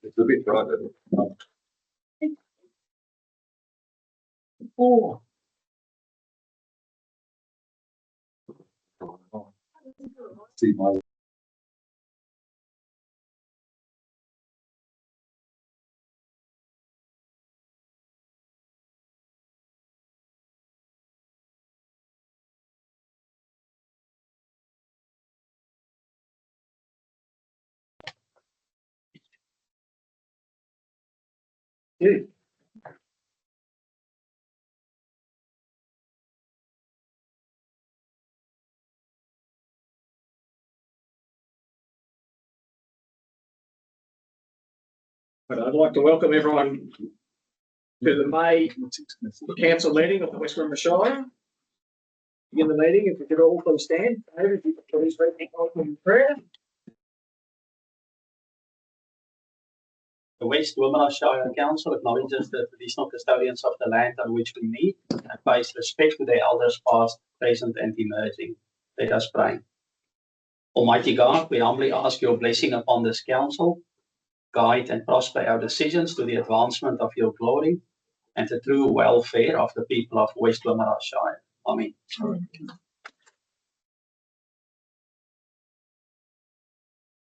It's a bit bright, isn't it? Oh. See my Good. But I'd like to welcome everyone to the May Council meeting of the West Wimmera Shire. Begin the meeting, if we could all please stand. David, if you could please read the opening prayer. The West Wimmera Shire Council acknowledges the traditional custodians of the land on which we meet and pays respect to their elders past, present and emerging. Let us pray. Almighty God, we humbly ask your blessing upon this council. Guide and prosper our decisions to the advancement of your glory and the true welfare of the people of West Wimmera Shire. Amen.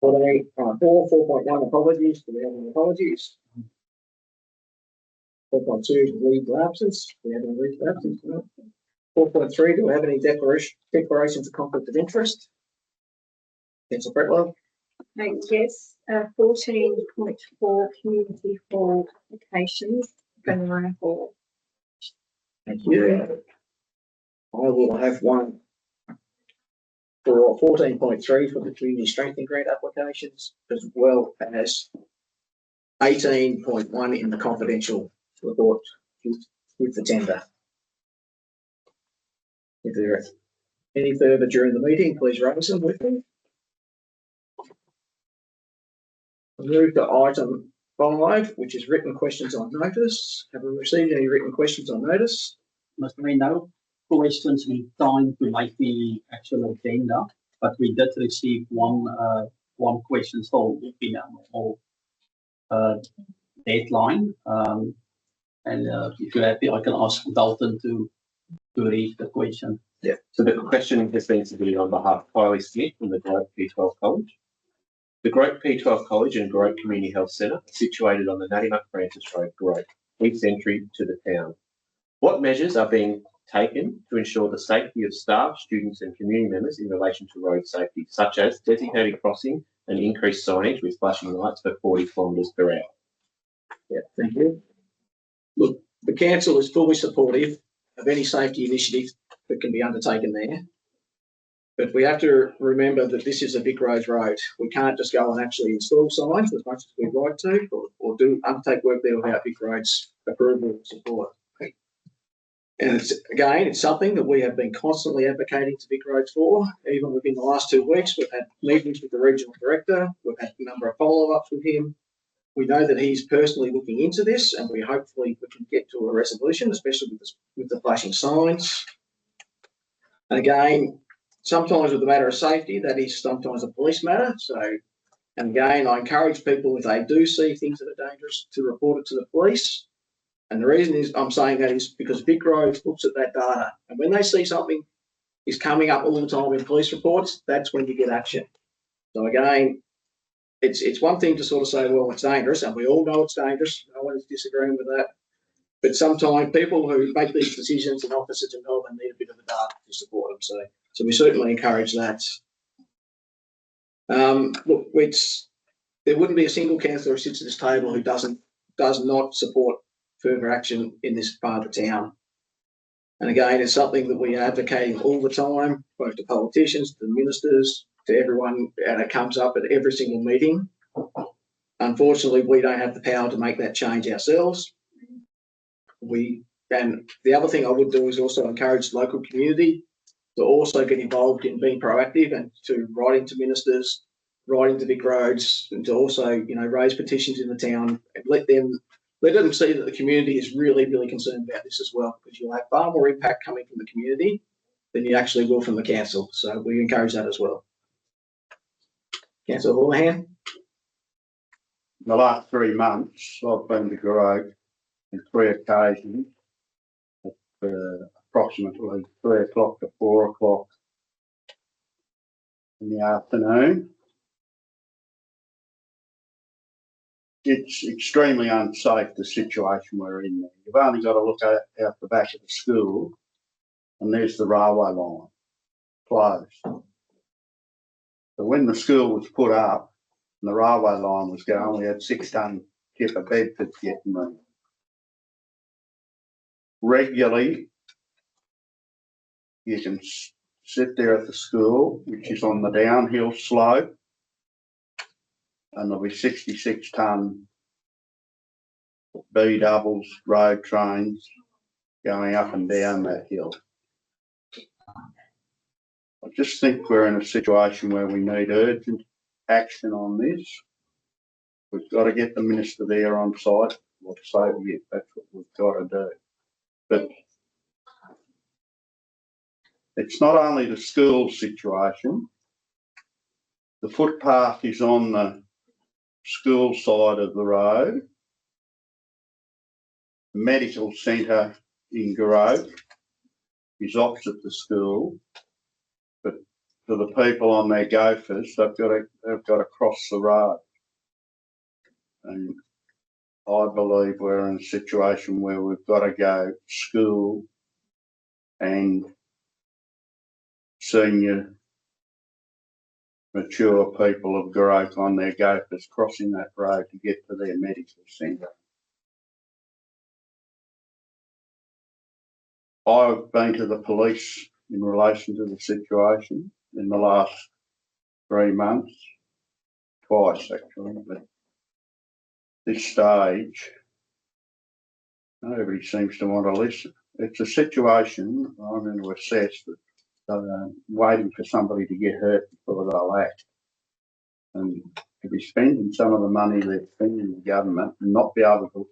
For 4.1 apologies. Do we have any apologies? 4.2 leave of absence. Do we have any leave of absence? No. 4.3, do we have any declarations of conflict of interest? Councillor Pretlow. Yes, 14.4 community hall applications, Banana Hall. Thank you. I will have one for 14.3 for the community strengthening grant applications, as well as 18.1 in the confidential report with the tender. If there are any further during the meeting, please raise them with me. I'll move to item 5, which is written questions on notice. Have we received any written questions on notice? Mr. Mayor, no questions in time to make the actual agenda, but we did receive one question still within our normal deadline. And if you're happy, I can ask Dalton to read the question. Yeah, so the question has been submitted on behalf of Kylie Smith from the Grope P12 College. The Grope P12 College and Grope Community Health Centre are situated on the Nattymuck Francis Road, Grope, east entry to the town. What measures are being taken to ensure the safety of staff, students and community members in relation to road safety, such as designated crossing and increased signage with flashing lights for 40 kilometres per hour? Yeah, thank you. Look, the council is fully supportive of any safety initiative that can be undertaken there. But we have to remember that this is a Vic Roads road. We can't just go and actually install signs as much as we'd like to, or undertake work there without Vic Roads approval and support. And it's something that we have been constantly advocating to Vic Roads for. Even within the last 2 weeks, we've had meetings with the regional director. We've had a number of follow-ups with him. We know that he's personally looking into this, and hopefully we can get to a resolution, especially with the flashing signs. And again, sometimes with the matter of safety, that is sometimes a police matter. So, and again, I encourage people, if they do see things that are dangerous, to report it to the police. And the reason I'm saying that is because Vic Roads looks at that data, and when they see something is coming up all the time in police reports, that's when you get action. So again, it's one thing to sort of say, well, it's dangerous, and we all know it's dangerous. No one is disagreeing with that. But sometimes people who make these decisions and officers in Melbourne need a bit of the data to support them. So we certainly encourage that. Look, there wouldn't be a single councillor who sits at this table who does not support further action in this part of the town. And again, it's something that we are advocating all the time, both to politicians, to the ministers, to everyone, and it comes up at every single meeting. Unfortunately, we don't have the power to make that change ourselves. And the other thing I would do is also encourage the local community to also get involved in being proactive and to write into ministers, write into Vic Roads, and to also, raise petitions in the town and let them see that the community is really, really concerned about this as well, because you'll have far more impact coming from the community than you actually will from the council. So we encourage that as well. Councillor Houlihan. the last 3 months, I've been to Goroke on 3 occasions at approximately 3 o'clock to 4 o'clock in the afternoon. It's extremely unsafe, the situation we're in there. You've only got to look out the back of the school and there's the railway line closed. So when the school was put up and the railway line was going, we had 6 ton tip of Bedford getting them. Regularly, you can sit there at the school, which is on the downhill slope, and there'll be 66 ton B doubles road trains going up and down that hill. I just think we're in a situation where we need urgent action on this. We've got to get the minister there on site. What say we? That's what we've got to do. But it's not only the school situation. The footpath is on the school side of the road. The medical centre in Goroke is opposite the school, but for the people on their gophers, they've got to cross the road. And I believe we're in a situation where we've got to go school and senior mature people of Goroke on their gophers crossing that road to get to their medical centre. I've been to the police in relation to the situation in the last 3 months, twice actually, but this stage, nobody seems to want to listen. It's a situation I'm going to assess that waiting for somebody to get hurt before they'll act. And to be spending some of the money they're spending in the government and not be able to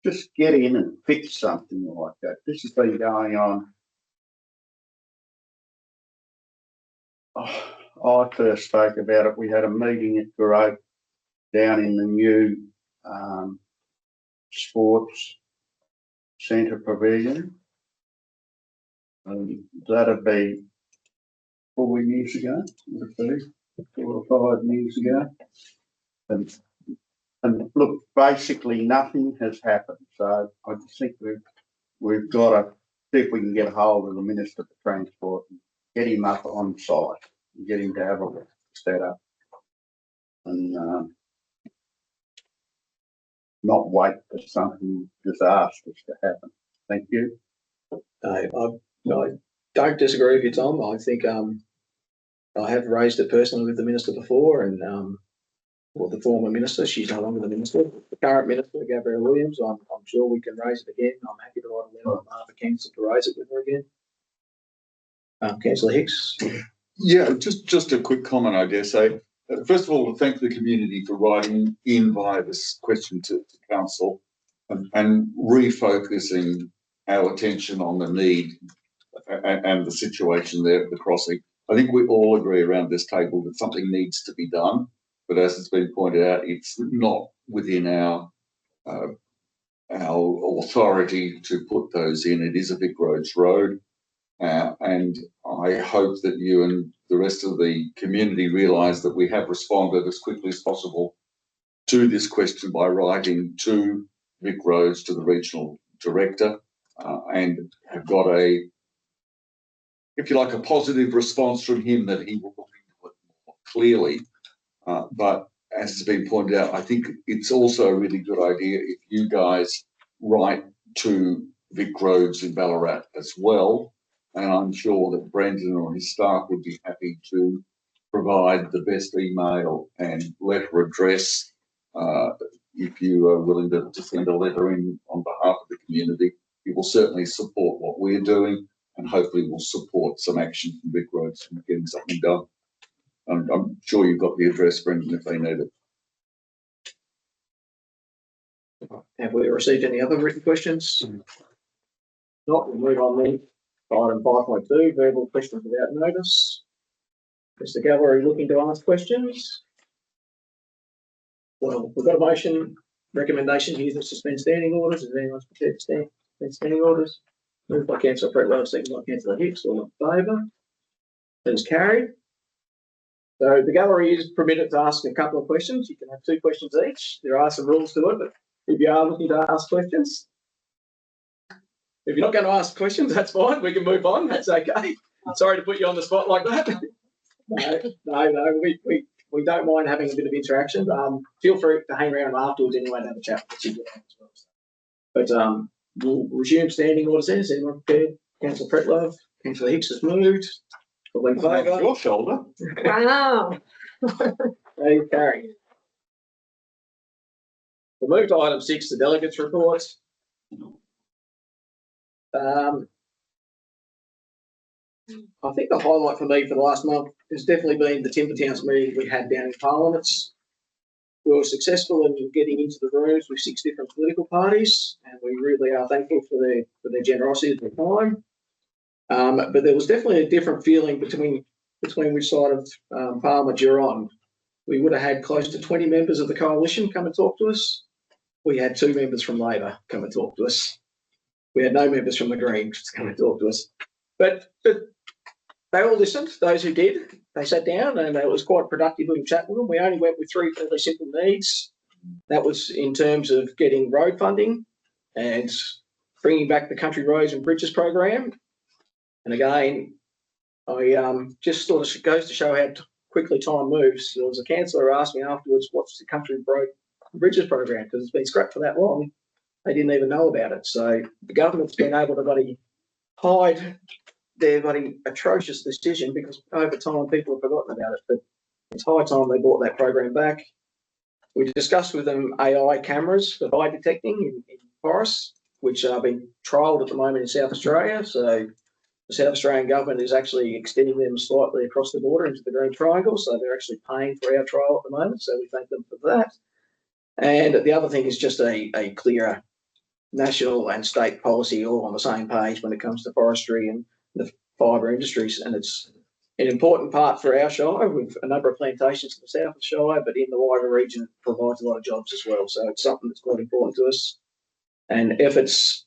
just get in and fix something like that. This has been going on. I first spoke about it. We had a meeting at Goroke down in the new sports centre pavilion. And that'd be 4 years ago, would it be? 4 or 5 years ago. And look, basically nothing has happened. So I just think we've got to see if we can get a hold of the Minister for Transport and get him up on site and get him to have a look set up and not wait for something disastrous to happen. Thank you. I don't disagree with you, Tom. I think I have raised it personally with the minister before, and well, the former minister, she's no longer the minister. The current minister, Gabrielle Williams, I'm sure we can raise it again. I'm happy to write a letter on behalf of council to raise it with her again. Councillor Hicks. Yeah, just a quick comment, I guess. First of all, to thank the community for writing in via this question to council and refocusing our attention on the need and the situation there at the crossing. I think we all agree around this table that something needs to be done, but as it's been pointed out, it's not within our authority to put those in. It is a Vic Roads road, and I hope that you and the rest of the community realise that we have responded as quickly as possible to this question by writing to Vic Roads, to the regional director, and have got a, if you like, a positive response from him that he will look into it more clearly. But as has been pointed out, I think it's also a really good idea if you guys write to Vic Roads in Ballarat as well. And I'm sure that Brendan or his staff would be happy to provide the best email and letter address. If you are willing to send a letter in on behalf of the community, it will certainly support what we're doing and hopefully will support some action from Vic Roads and getting something done. I'm sure you've got the address, Brendan, if they need it. Have we received any other written questions? Not, we'll move on then. Item 5.2, verbal questions without notice. Mr. Gallery looking to ask questions? Well, we've got a motion, recommendation here to suspend standing orders. Is anyone prepared to suspend standing orders? Moved by councillor Pretlow, seconded by councillor Hicks. All in favour? That is carried. So the gallery is permitted to ask a couple of questions. You can have 2 questions each. There are some rules to it, but if you are looking to ask questions, if you're not going to ask questions, that's fine. We can move on. That's okay. Sorry to put you on the spot like that. No. We don't mind having a bit of interaction. Feel free to hang around afterwards anyway and have a chat with you as well. But we'll resume standing orders then. Is anyone prepared? Councillor Pretlow, councillor Hicks has moved. All in favour? Your shoulder. Wow. They carry. We'll move to item 6, the delegates' reports. I think the highlight for me for the last month has definitely been the Timber Towns meeting we had down in Parliaments. We were successful in getting into the rooms with 6 different political parties, and we really are thankful for their generosity at the time. But there was definitely a different feeling between which side of Parliament you're on. We would have had close to 20 members of the coalition come and talk to us. We had 2 members from Labor come and talk to us. We had no members from the Greens come and talk to us. But they all listened. Those who did, they sat down, and it was quite productive little chat with them. We only went with 3 fairly simple needs. That was in terms of getting road funding and bringing back the Country Roads and Bridges program. And again, I just sort of goes to show how quickly time moves. There was a councillor who asked me afterwards, what's the Country Road and Bridges program? Because it's been scrapped for that long. They didn't even know about it. So the government's been able to hide their atrocious decision because over time people have forgotten about it. But it's high time they brought that program back. We discussed with them AI cameras for fire detecting in forests, which are being trialled at the moment in South Australia. So the South Australian government is actually extending them slightly across the border into the Green Triangle. So they're actually paying for our trial at the moment. So we thank them for that. And the other thing is just a clearer national and state policy all on the same page when it comes to forestry and the fibre industries. And it's an important part for our shire with a number of plantations in the south of the shire, but in the wider region it provides a lot of jobs as well. So it's something that's quite important to us. And efforts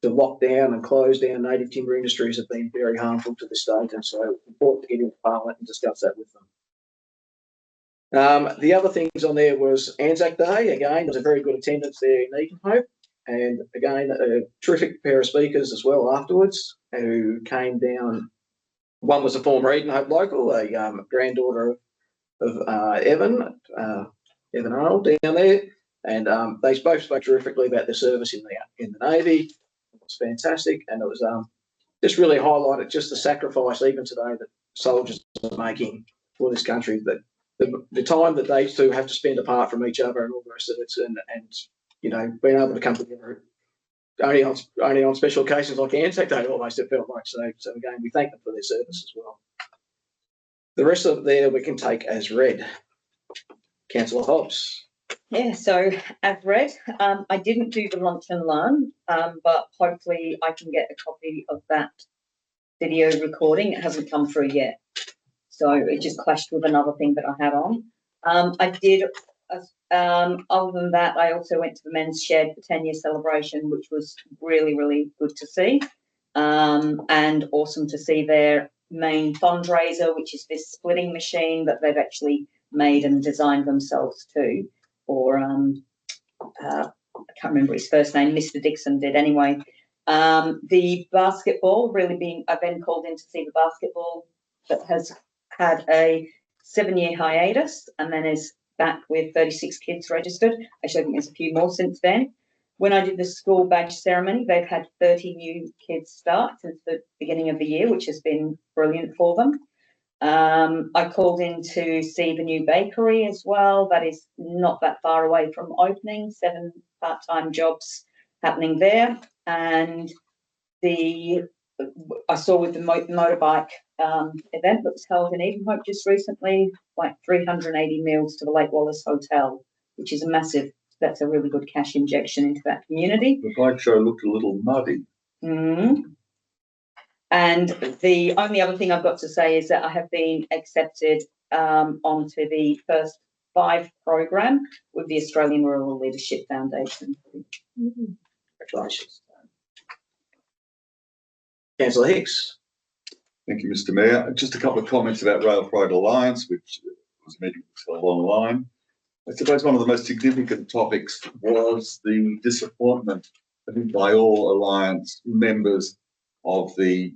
to lock down and close down native timber industries have been very harmful to the state. And so it's important to get into Parliament and discuss that with them. The other things on there was Anzac Day. Again, there was a very good attendance there in Edenhope. And again, a terrific pair of speakers as well afterwards who came down. One was a former Edenhope local, a granddaughter of Evan Arnold down there. And they both spoke terrifically about their service in the Navy. It was fantastic. And it was just really highlighted just the sacrifice even today that soldiers are making for this country. That the time that they two have to spend apart from each other and all the rest of it, and you know, being able to come together only on special occasions like Anzac Day almost, it felt like. So again, we thank them for their service as well. The rest of it there we can take as read. Councillor Hobbs. Yeah, so as read, I didn't do the lunch and learn, but hopefully I can get a copy of that video recording. It hasn't come through yet. So it just clashed with another thing that I had on. I did, other than that, I also went to the Men's Shed for 10-year celebration, which was really, really good to see. And awesome to see their main fundraiser, which is this splitting machine that they've actually made and designed themselves too. Or I can't remember his first name, Mr. Dixon did anyway. The basketball, I've been called in to see the basketball that has had a 7-year hiatus and then is back with 36 kids registered. Actually, I think there's a few more since then. When I did the school badge ceremony, they've had 30 new kids start since the beginning of the year, which has been brilliant for them. I called in to see the new bakery as well. That is not that far away from opening, 7 part-time jobs happening there. And I saw with the motorbike event that was held in Edenhope just recently, like 380 meals to the Lake Wallace Hotel, which is that's a really good cash injection into that community. The bike show looked a little muddy. Mm-hmm. And the only other thing I've got to say is that I have been accepted onto the first 5 program with the Australian Rural Leadership Foundation. Congratulations. Councillor Hicks. Thank you, Mr Mayor. Just a couple of comments about Rail Freight Alliance, which was a meeting for a long line. I suppose one of the most significant topics was the disappointment, I think, by all Alliance members of the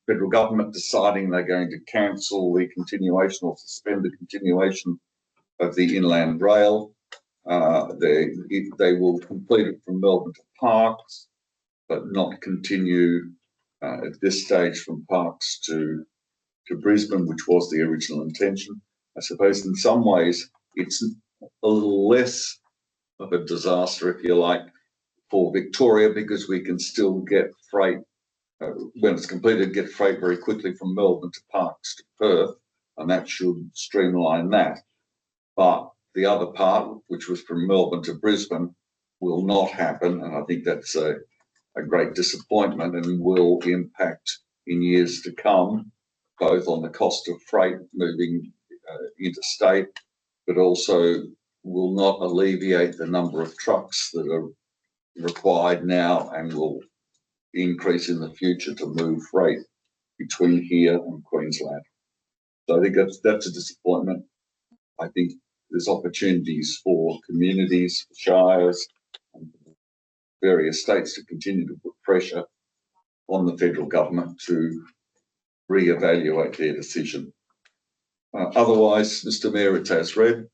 federal government deciding they're going to cancel the continuation or suspend the continuation of the Inland Rail. They will complete it from Melbourne to Parkes, but not continue at this stage from Parkes to Brisbane, which was the original intention. I suppose in some ways it's a little less of a disaster, if you like, for Victoria, because we can still get freight, when it's completed, get freight very quickly from Melbourne to Parkes to Perth, and that should streamline that. But the other part, which was from Melbourne to Brisbane, will not happen, and I think that's a great disappointment and will impact in years to come, both on the cost of freight moving interstate, but also will not alleviate the number of trucks that are required now and will increase in the future to move freight between here and Queensland. So I think that's a disappointment. I think there's opportunities for communities, for shires, and various states to continue to put pressure on the federal government to reevaluate their decision. Otherwise, Mr Mayor, it's as read.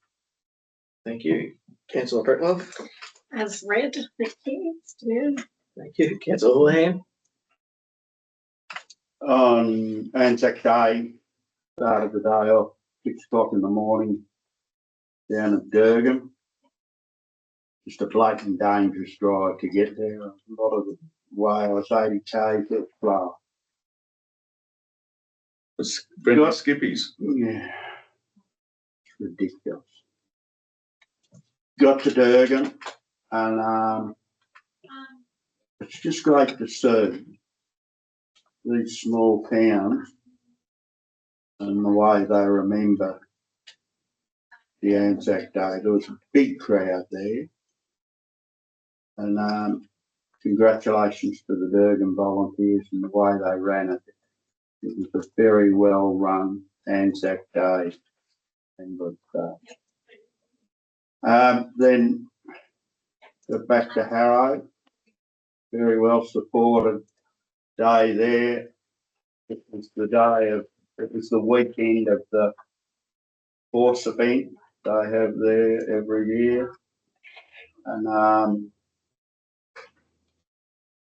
Thank you. Councillor Pretlow. As read, thank you, Mr Mayor. Thank you. Councillor Houlihan. On Anzac Day, started the day off 6 o'clock in the morning down at Durgan. Just a blatant dangerous drive to get there. A lot of the way I was 80 k's, it's slow. It's friendly skippies. Yeah, it's ridiculous. Got to Durgan, and it's just great to see these small towns and the way they remember the Anzac Day. There was a big crowd there, and congratulations to the Durgan volunteers and the way they ran it. It was a very well run Anzac Day. And then got back to Harrow, very well supported day there. It was the weekend of the horse event they have there every year, and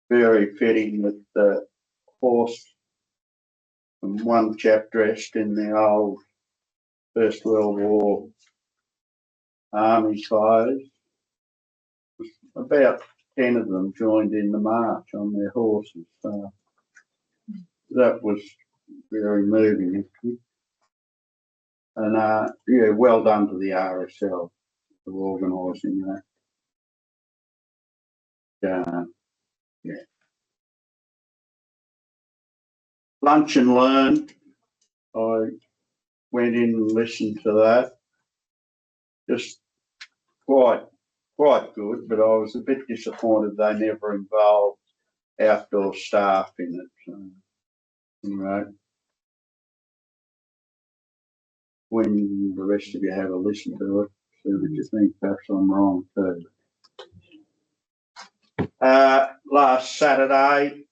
very fitting with the horse and one chap dressed in the old First World War army clothes. About 10 of them joined in the march on their horses. So that was very moving. And yeah, well done to the RSL for organising that. Yeah. Lunch and Learn. I went in and listened to that. Just quite good, but I was a bit disappointed they never involved outdoor staff in it. So, anyway, when the rest of you have a listen to it, see what you think. Perhaps I'm wrong too. Last Saturday,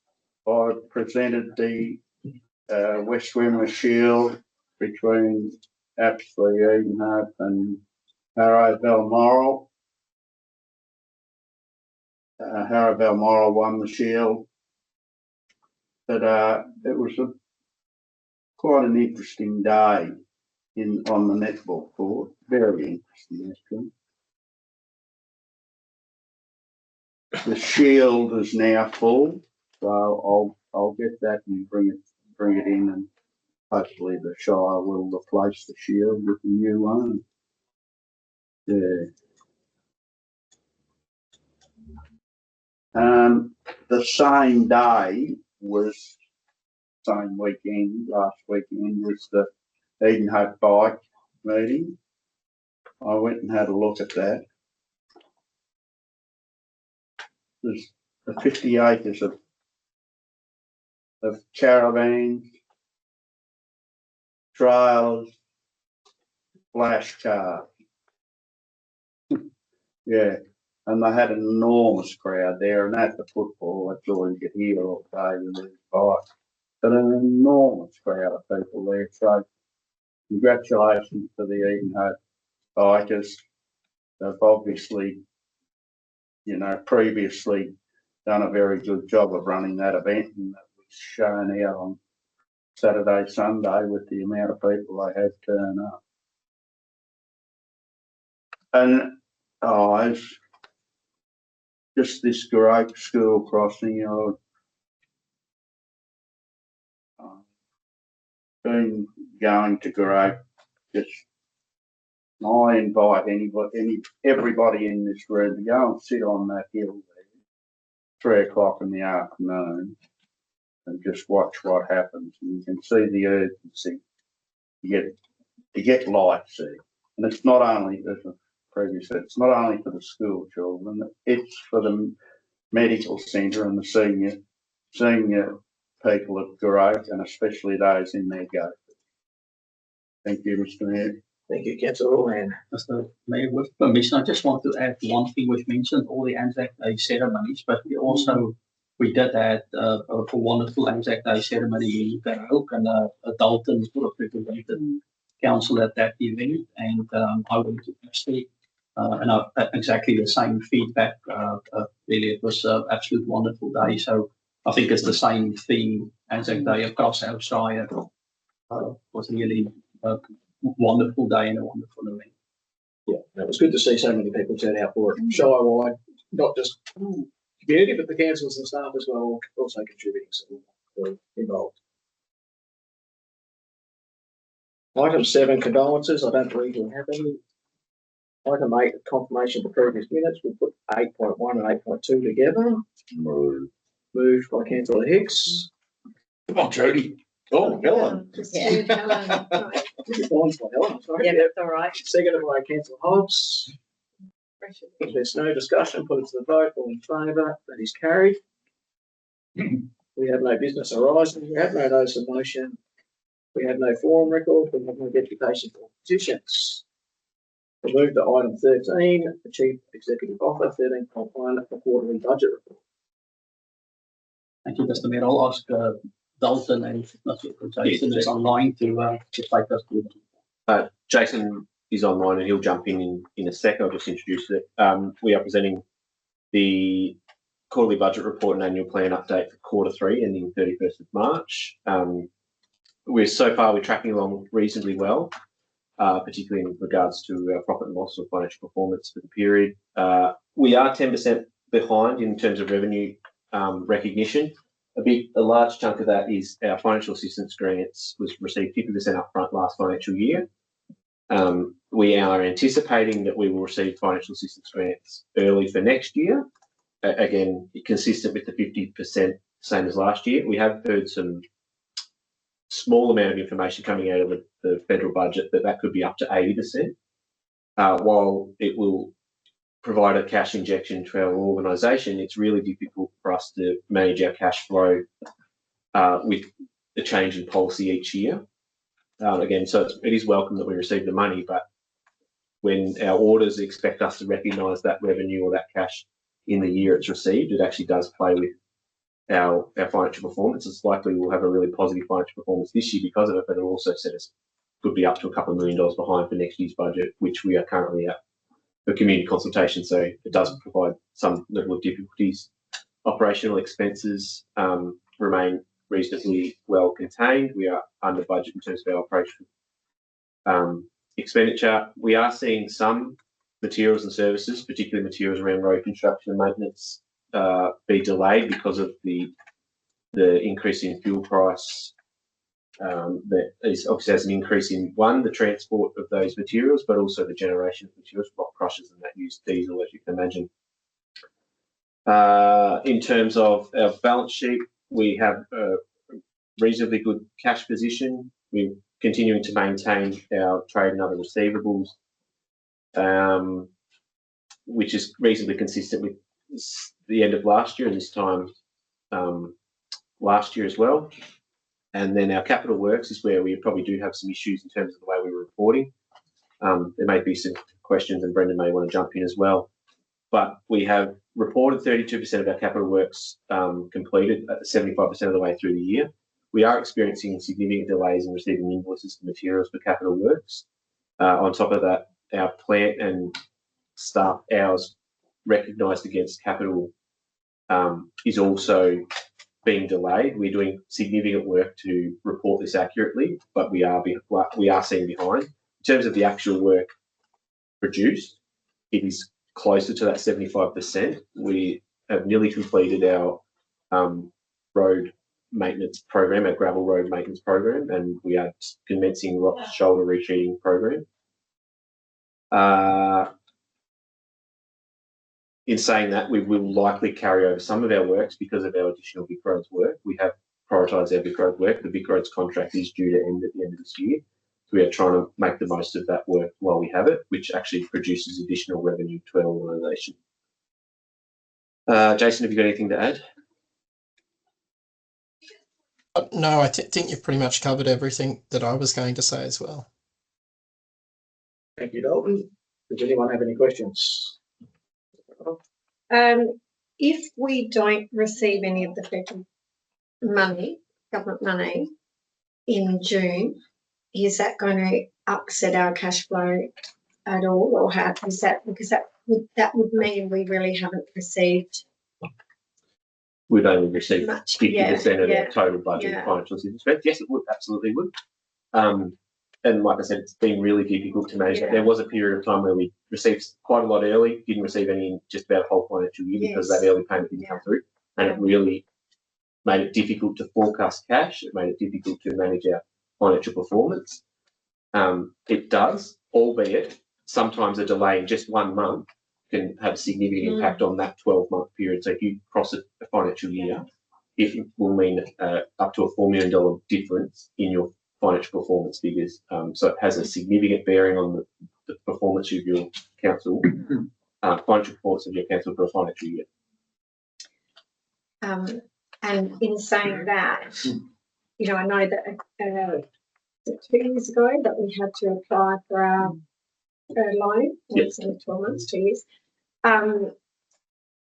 I presented the West Wimmera Shield between Apsley, Edenhope and Harrow Balmoral. Harrow Balmoral won the shield, but it was quite an interesting day on the netball court. Very interesting, actually. The shield is now full, so I'll get that and bring it in, and hopefully the Shire will replace the shield with a new one. Yeah. The same day was, same weekend, last weekend was the Edenhope bike meeting. I went and had a look at that. There's the 50 acres of caravans, trailers, flash cars. Yeah, and they had an enormous crowd there, and at the football, that's all you could hear all day with these bikes. But an enormous crowd of people there. So congratulations to the Edenhope bikers. They've obviously, previously done a very good job of running that event, and that was shown out on Saturday, Sunday with the amount of people they had turn up. And it's just this great school crossing, been going to great. Just I invite everybody in this room to go and sit on that hill there, 3 o'clock in the afternoon, and just watch what happens. And you can see the urgency to get lights there. And it's not only, as the previous said, it's not only for the school children, it's for the medical centre and the senior people at Garage, and especially those in their go. Thank you, Mr. Mayor. Thank you, Councillor Orland. Mr. Mayor, with permission, I just want to add one thing. We've mentioned all the Anzac Day ceremonies, but we did add a wonderful Anzac Day ceremony in Garoak, and Dalton sort of represented council at that event, and I went to actually and exactly the same feedback. Really, it was an absolute wonderful day. So I think it's the same theme, Anzac Day across Australia. Was really a wonderful day and a wonderful event. Yeah, it was good to see so many people turn out for it. Shire-wide, not just community, but the councils and staff as well, also contributing, so we're involved. Item 7, condolences. I don't believe we have any. Item 8, confirmation of the previous minutes. We'll put 8.1 and 8.2 together. Moved by Councillor Hicks. Come on, Jody. Oh, Helen. Yeah, Helen, right. Sorry. Yeah, that's all right. Seconded by Councillor Hobbs. If there's no discussion, put it to the vote. All in favour, that is carried. We have no business arising. We have no notice of motion. We have no forum record. We have no deputation for petitions. We move to item 13, the Chief Executive Officer, 13.1, the quarterly budget report. Thank you, Mr. Mayor. I'll ask Dalton and Jason is online to take us through. Jason is online and he'll jump in a sec. I'll just introduce it. We are presenting the quarterly budget report and annual plan update for Q3 ending 31st of March. We're tracking along reasonably well, particularly in regards to our profit and loss or financial performance for the period. We are 10% behind in terms of revenue recognition. A large chunk of that is our financial assistance grants was received 50% upfront last financial year. We are anticipating that we will receive financial assistance grants early for next year. Again, consistent with the 50%, same as last year. We have heard some small amount of information coming out of the federal budget that could be up to 80%. While it will provide a cash injection to our organisation, it's really difficult for us to manage our cash flow with the change in policy each year. Again, so it is welcome that we receive the money, but when our auditors expect us to recognise that revenue or that cash in the year it's received, it actually does play with our financial performance. It's likely we'll have a really positive financial performance this year because of it, but it'll also set us, could be up to a couple of $1 million behind for next year's budget, which we are currently at for community consultation. So it does provide some level of difficulties. Operational expenses remain reasonably well contained. We are under budget in terms of our operational expenditure. We are seeing some materials and services, particularly materials around road construction and maintenance, be delayed because of the increase in fuel price. That is obviously has an increase in the transport of those materials, but also the generation of materials, rock crushers, and that use diesel, as you can imagine. In terms of our balance sheet, we have a reasonably good cash position. We're continuing to maintain our trade and other receivables which is reasonably consistent with the end of last year and this time last year as well. And then our capital works is where we probably do have some issues in terms of the way we're reporting. There may be some questions, and Brendan may want to jump in as well. But we have reported 32% of our capital works completed at 75% of the way through the year. We are experiencing significant delays in receiving invoices for materials for capital works. On top of that, our plant and staff hours recognised against capital is also being delayed. We're doing significant work to report this accurately, but we are seeing behind. In terms of the actual work produced, it is closer to that 75%. We have nearly completed our road maintenance program, our gravel road maintenance program, and we are commencing rock shoulder retreating program. In saying that, we will likely carry over some of our works because of our additional Vic Roads work. We have prioritised our Vic Road work. The Vic Roads contract is due to end at the end of this year. So we are trying to make the most of that work while we have it, which actually produces additional revenue to our organisation. Jason, have you got anything to add? No, I think you've pretty much covered everything that I was going to say as well. Thank you, Dalton. Does anyone have any questions? If we don't receive any of the federal money, government money, in June, is that going to upset our cash flow at all, or how is that? Because that would mean we really haven't received. We've only received much, 50% of yeah, our total budget yeah. financial assistance. Yes, it would, absolutely would. And like I said, it's been really difficult to manage. Yeah. There was a period of time where we received quite a lot early, didn't receive any in just about a whole financial year because Yes. that early payment didn't come through. And it really made it difficult to forecast cash. It made it difficult to manage our financial performance. It does, albeit sometimes a delay in just 1 month can have a significant impact on that 12-month period. So if you cross a financial year, it will mean up to a $4 million difference in your financial performance figures. So it has a significant bearing on the performance of your council, financial performance of your council for a financial year. And in saying that, you know, I know that 2 years ago that we had to apply for our loan. Yes. 12 months, 2 years.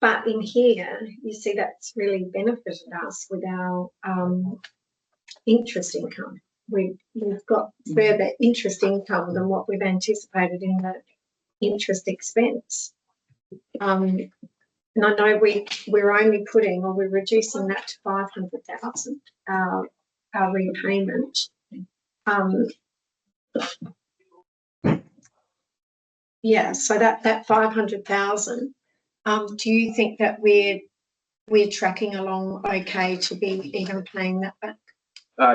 But in here, you see that's really benefited us with our interest income. We've got further interest income than what we've anticipated in the interest expense. And I know we're only putting, or we're reducing that to 500,000, our repayment. Yeah, so that 500,000. Do you think that we're tracking along okay to be even paying that back?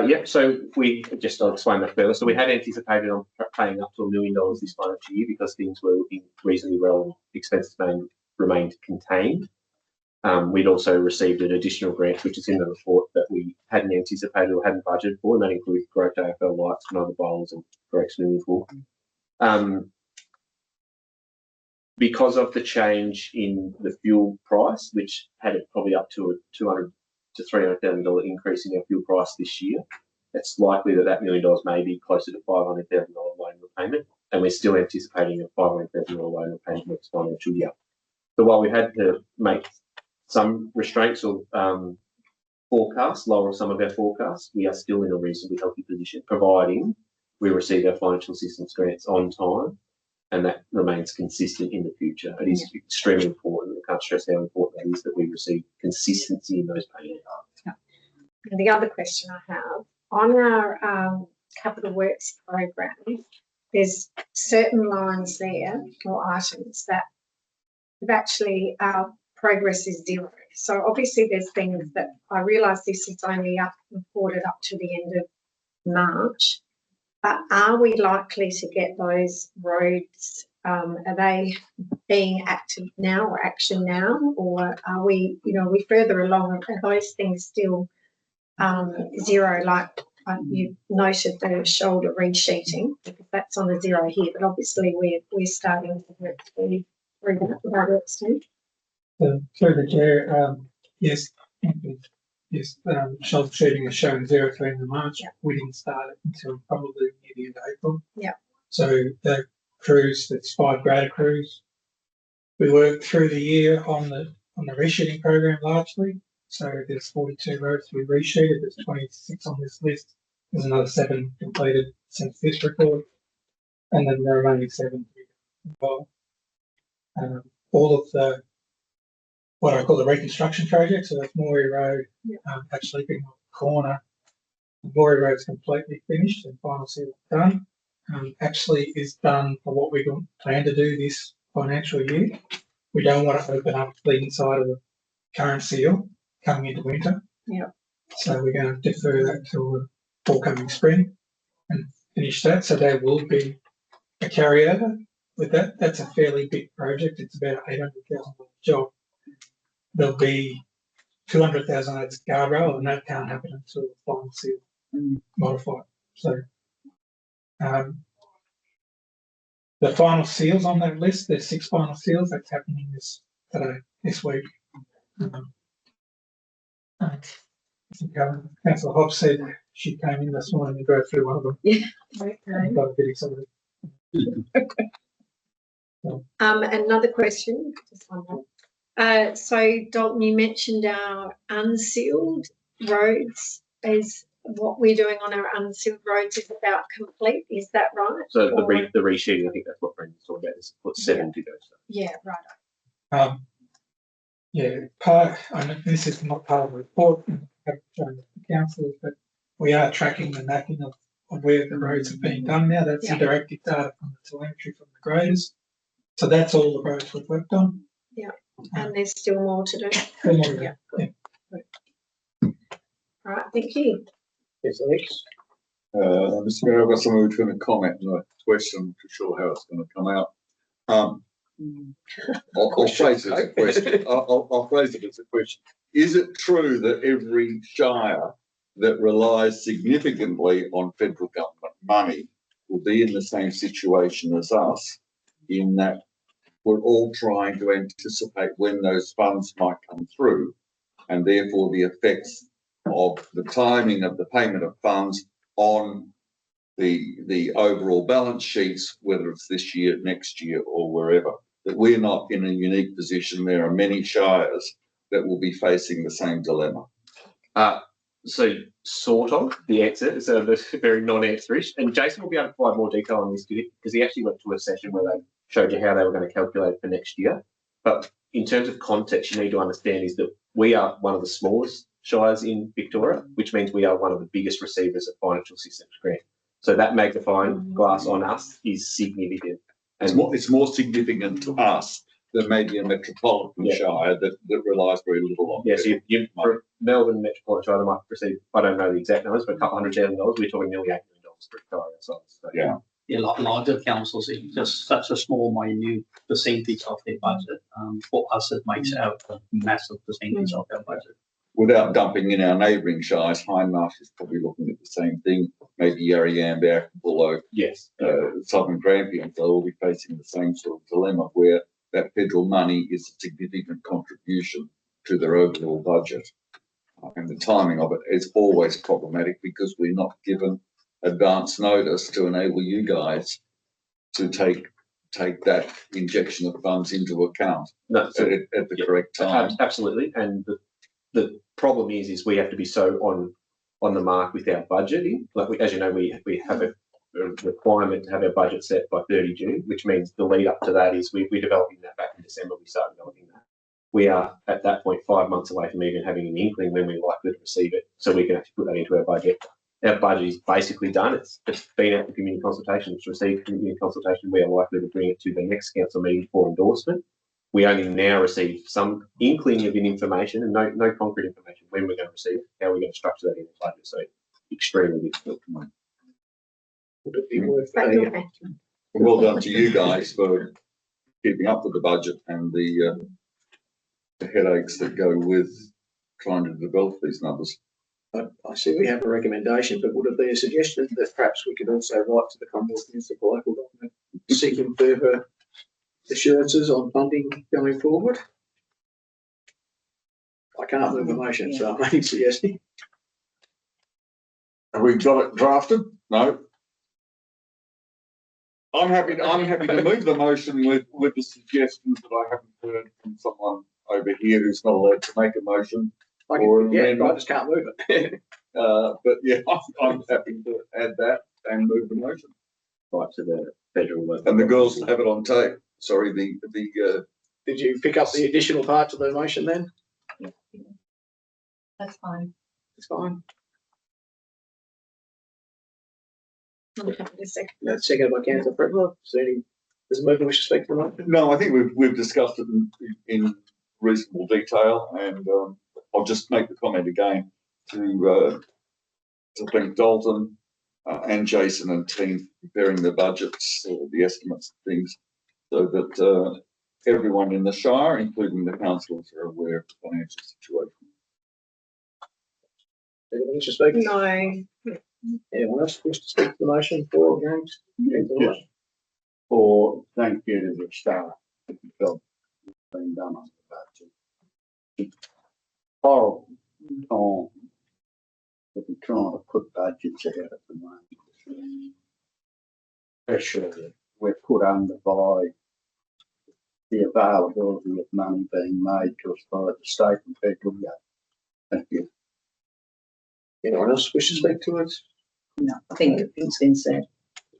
Yeah, so I'll explain that further. So we had anticipated on paying up to $1 million this financial year because things were looking reasonably well, expenses remained contained. We'd also received an additional grant, which is in the report, that we hadn't anticipated or hadn't budgeted for, and that includes Growth AFL lights, Canova Bowls, and Greg swimming pool. Because of the change in the fuel price, which had it probably up to a $200,000 to $300,000 increase in our fuel price this year, it's likely that $1 million may be closer to $500,000 loan repayment, and we're still anticipating a $500,000 loan repayment next financial year. So while we had to make some restraints or forecasts, lower some of our forecasts, we are still in a reasonably healthy position, providing we receive our financial assistance grants on time, and that remains consistent in the future. It is extremely important. I can't stress how important that is, that we receive consistency in those payments. And the other question I have, on our capital works program, there's certain lines there or items that actually our progress is 0. So obviously there's things that I realise this is only reported up to the end of March, but are we likely to get those roads? Are they being active now or action now, or are we, we further along? Are those things still 0? Like you noted the shoulder resheeting, because that's on the zero here, but obviously we're starting to work through that with our works team. Through the chair, yes, yes, shoulder shooting is showing 0 to end of March. Yeah. We didn't start it until probably near the end of April. Yeah. So the crews, that's 5 grader crews. We worked through the year on the resheeting program largely. So there's 42 roads we resheeted. There's 26 on this list. There's another 7 completed since this report, and then the remaining 7 to be involved. All of the what I call the reconstruction project, so that's Moree Road, actually being on the corner. Moree Road's completely finished and final seal done. Actually is done for what we plan to do this financial year. We don't want to open up the inside of the current seal coming into winter. Yeah. So we're going to defer that till the forthcoming spring and finish that. So there will be a carryover with that. That's a fairly big project. It's about $800,000 job. There'll be 200,000 that's guardrail, and that can't happen until the final seal modified. So the final seals on that list, there's 6 final seals that's happening this week. I think Councillor Hobbs said she came in this morning to go through one of them. Yeah. Okay. Got a bit excited. Another question, just one more. So Dalton, you mentioned our unsealed roads. Is what we're doing on our unsealed roads is about complete? Is that right? So the Or- resheeting, I think that's what Brendan's talking about. Is put 7 to go. So. Yeah, right. And this is not part of the report, I haven't shown the councillors, but we are tracking the mapping of where the roads are being done now. That's the directive data from the telemetry from the graders. So that's all the roads we've worked on. Yeah. And there's still more to do. Yeah. All right, thank you. Yes, Alex. Mr. Mayor, I've got someone who's going to comment on a question. I'm not sure how it's going to come out. I'll phrase it as a question. I'll phrase it as a question. Is it true that every shire that relies significantly on federal government money will be in the same situation as us, in that we're all trying to anticipate when those funds might come through, and therefore the effects of the timing of the payment of funds on the overall balance sheets, whether it's this year, next year, or wherever, that we're not in a unique position. There are many shires that will be facing the same dilemma. So sort of the answer is a very non-answerish, and Jason will be able to provide more detail on this because he actually went to a session where they showed you how they were going to calculate for next year. But in terms of context, you need to understand is that we are one of the smallest shires in Victoria, which means we are one of the biggest receivers of financial assistance grant. So that magnifying glass on us is significant. And it's more significant to us than maybe a metropolitan shire that relies very little on. Yeah, so for Melbourne Metropolitan Shire, they might receive, I don't know the exact numbers, but a couple $100,000. We're talking nearly $8 million for a shire our size. So, yeah. Yeah, larger councils, it's just such a small, minute percentage of their budget. For us, it makes out a massive percentage of our budget. Without dumping in our neighbouring shires, Hindmarsh is probably looking at the same thing. Maybe Yarra-Yamba, Bullock, yes, Southern Grampians, they'll all be facing the same sort of dilemma where that federal money is a significant contribution to their overall budget. And the timing of it is always problematic because we're not given advance notice to enable you guys to take that injection of funds into account at the correct time. Absolutely. And the problem is we have to be so on the mark with our budgeting. Like as you know, we have a requirement to have our budget set by 30 June, which means the lead up to that is we're developing that back in December. We start developing that. We are at that point 5 months away from even having an inkling when we're likely to receive it, so we can actually put that into our budget. Our budget is basically done. It's been out for community consultation. It's received community consultation. We are likely to bring it to the next council meeting for endorsement. We only now receive some inkling of information and no concrete information when we're going to receive it, how we're going to structure that in the budget. So extremely difficult. Would it be worth Well done to you guys for keeping up with the budget and the headaches that go with trying to develop these numbers. I see we have a recommendation, but would it be a suggestion that perhaps we could also write to the Commonwealth Minister for Local Government seeking further assurances on funding going forward? I can't move a motion, so I'm only suggesting. Have we got it drafted? No. I'm happy to move the motion with the suggestions that I haven't heard from someone over here who's not allowed to make a motion. I just can't move it. But yeah, I'm happy to add that and move the motion. Right to the federal level. And the girls will have it on tape. Sorry, the Did you pick up the additional part to the motion then? That's fine. It's fine. I'm happy to second that. That's seconded by Councillor Fretler. Does the mover wish to speak to the motion? no, I think we've discussed it in reasonable detail, and I'll just make the comment again to thank Dalton and Jason and team for preparing the budgets, the estimates, and things, so that everyone in the Shire, including the councillors, are aware of the financial situation. Anyone wish to speak? No. Anyone else wish to speak to the motion for or against? Just for thank you to the staff for the job that's been done on the budget. It's horrible time that we're trying to put budgets out at the moment. Pressure that we're put under by the availability of money being made to us by the state and federal government. Thank you. Anyone else wish to speak to it? No, I think it's been said.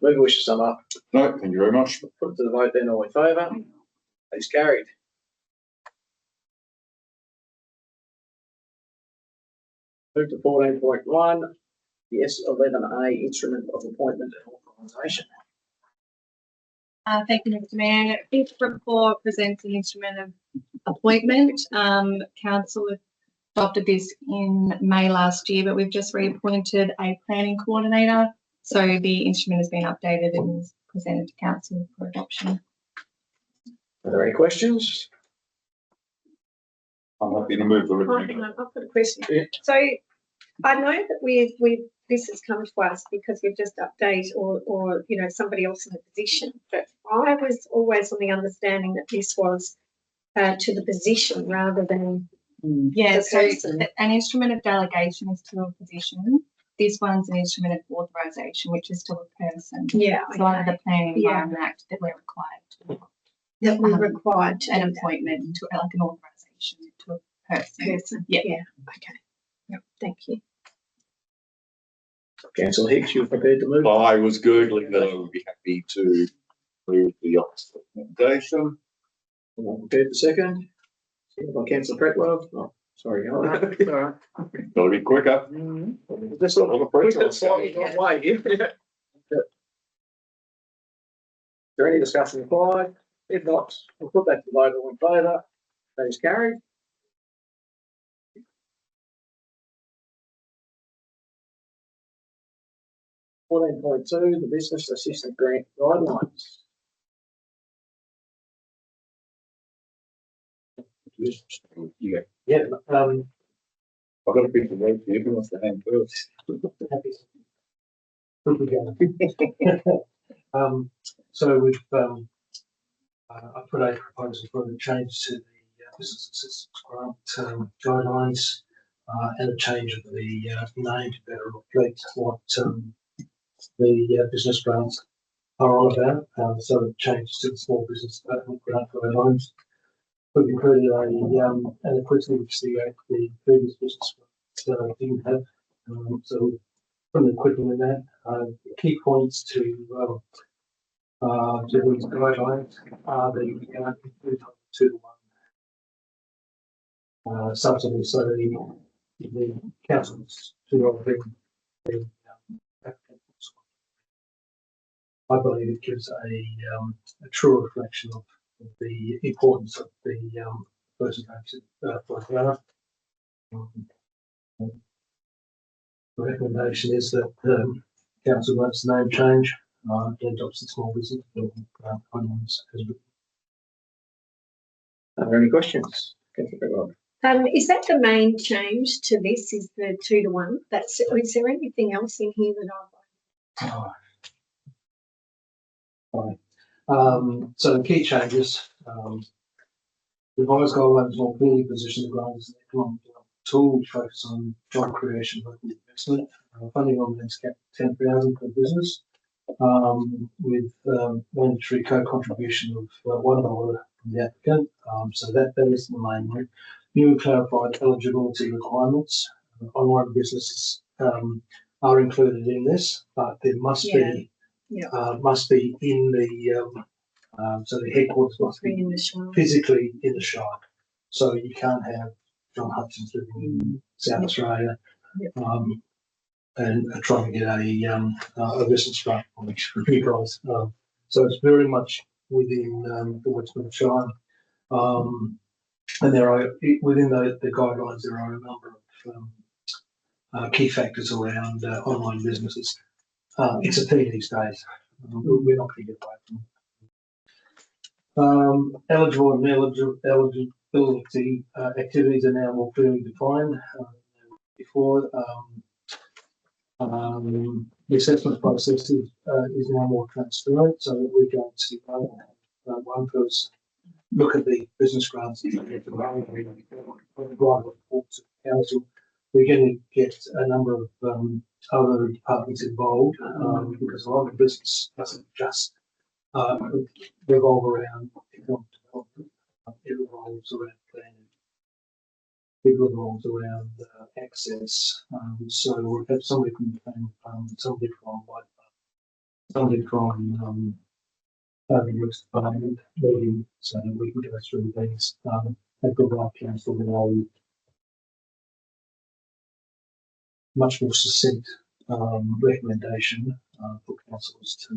Mover wish to sum up. No, thank you very much. Put it to the vote then, all in favour? It's carried. Move to 14.1, the S11A instrument of appointment and authorisation. Thank you, Mr. Mayor. Fifth report presents an instrument of appointment. Council adopted this in May last year, but we've just reappointed a planning coordinator. So the instrument has been updated and is presented to council for adoption. Are there any questions? I'm happy to move the Oh, hang recommendation. on, I've got a question. Yeah. So I know that this has come to us because we've just updated or you know, somebody else in the position, but I was always on the understanding that this was to the position rather than Yeah, the so person. an instrument of delegation is to a position. This one's an instrument of authorisation, which is to a person. Yeah, So under the Planning Yeah. Environment Act that we're required to that we're required to an do that. appointment to like an authorisation to a person. Person. Yeah. Okay. Yep. Thank you. Councillor Hicks, you're prepared to move? I was gurgling that I would be happy to move the opposite recommendation. Anyone prepared to second? Seconded by Councillor Pretwell. Oh, sorry. Got to be quicker. This sort All the of pressure on slightly Scotty. wrong way here. Is there any discussion required? If not, we'll put that to the vote. All in favour? That is carried. .2, the Business Assistant Grant Guidelines. Yeah, Yeah, I've got a piece of work here. Who wants to hand first? so we've, I put a proposal for a change to the business assistance grant guidelines and a change of the name to better reflect what the business grants are all about. So the changes to the small business development grant guidelines. We've included an equivalent which the previous business didn't have. So from the equivalent in that, the key points to these guidelines are the include 2 to 1 subsidy. So the councils to bring the applicants. I believe it gives a true reflection of the importance of the person going for a grant. The recommendation is that council wants the name change and adopts the small business development guidelines as written. Are there any questions? Councillor Pretwell. Is that the main change to this? Is the 2 to 1? Is there anything else in here that I've? So the key changes, revised guidelines more clearly position the grant as an economic tool to focus on job creation, local investment, funding envelopes capped at 10,000 per business, with mandatory co-contribution of $1 from the applicant. So that is the main one. New and clarified eligibility requirements. Online businesses are included in this, but there must be in the so the headquarters must be physically in the shire. So you can't have John Hutchins living in South Australia and trying to get a business grant from you guys. So it's very much within the Westminster Shire. And there are within the guidelines there are a number of key factors around online businesses. It's a key these days. We're not going to get away from it. Eligible and eligibility activities are now more clearly defined than before. The assessment process is now more transparent, so that we don't see one person look at the business grants and provide reports of council. We're going to get a number of other departments involved because a lot of business doesn't just revolve around economic development. It revolves around planning. It revolves around access. So we'll have somebody from the planning department, somebody from White Department, somebody from Urban Works Department meeting, so we can go through these and provide council with a much more succinct recommendation for councillors to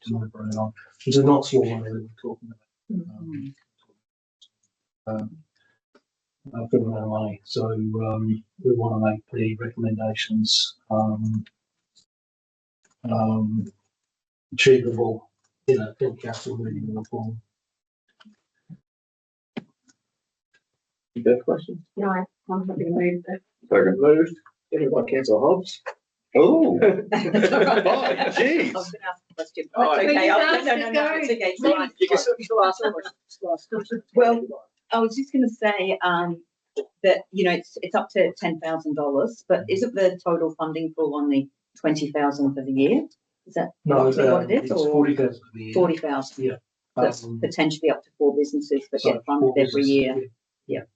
deliberate on. It's a not small money that we're talking about. For the money. So we want to make the recommendations achievable in a council meeting form. You got a question? No, I'm happy to move that. Second. Moved. Seconded by councillor Hobbs. Oh, Geez. geez. I was going to ask a question. Oh, That's you okay. asked No, to no, it's go. okay. It's fine. You can still ask questions. Well, I was just going to say that it's up to $10,000, but isn't the total funding pool only 20,000 for the year? Is that roughly what it is? It's Or 40,000 for the year. 40,000. Yeah. That's potentially up to 4 businesses that So get funded 4 every businesses, year.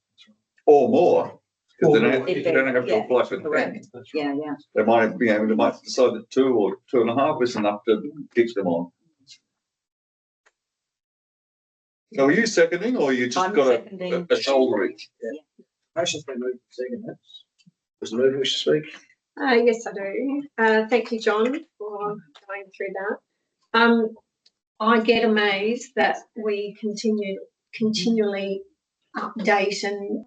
Or more. Because Or they more. don't, you don't have to Yeah, apply for correct. 10. That's right. Yeah. They might, they might decide that 2 or 2.5 is enough to keep them on. So are you seconding, or you just I'm got seconding. a shoulder itch? Motion's been moved. Second. Does the mover wish to speak? Yes, I do. Thank you, John, for going through that. I get amazed that we continually update and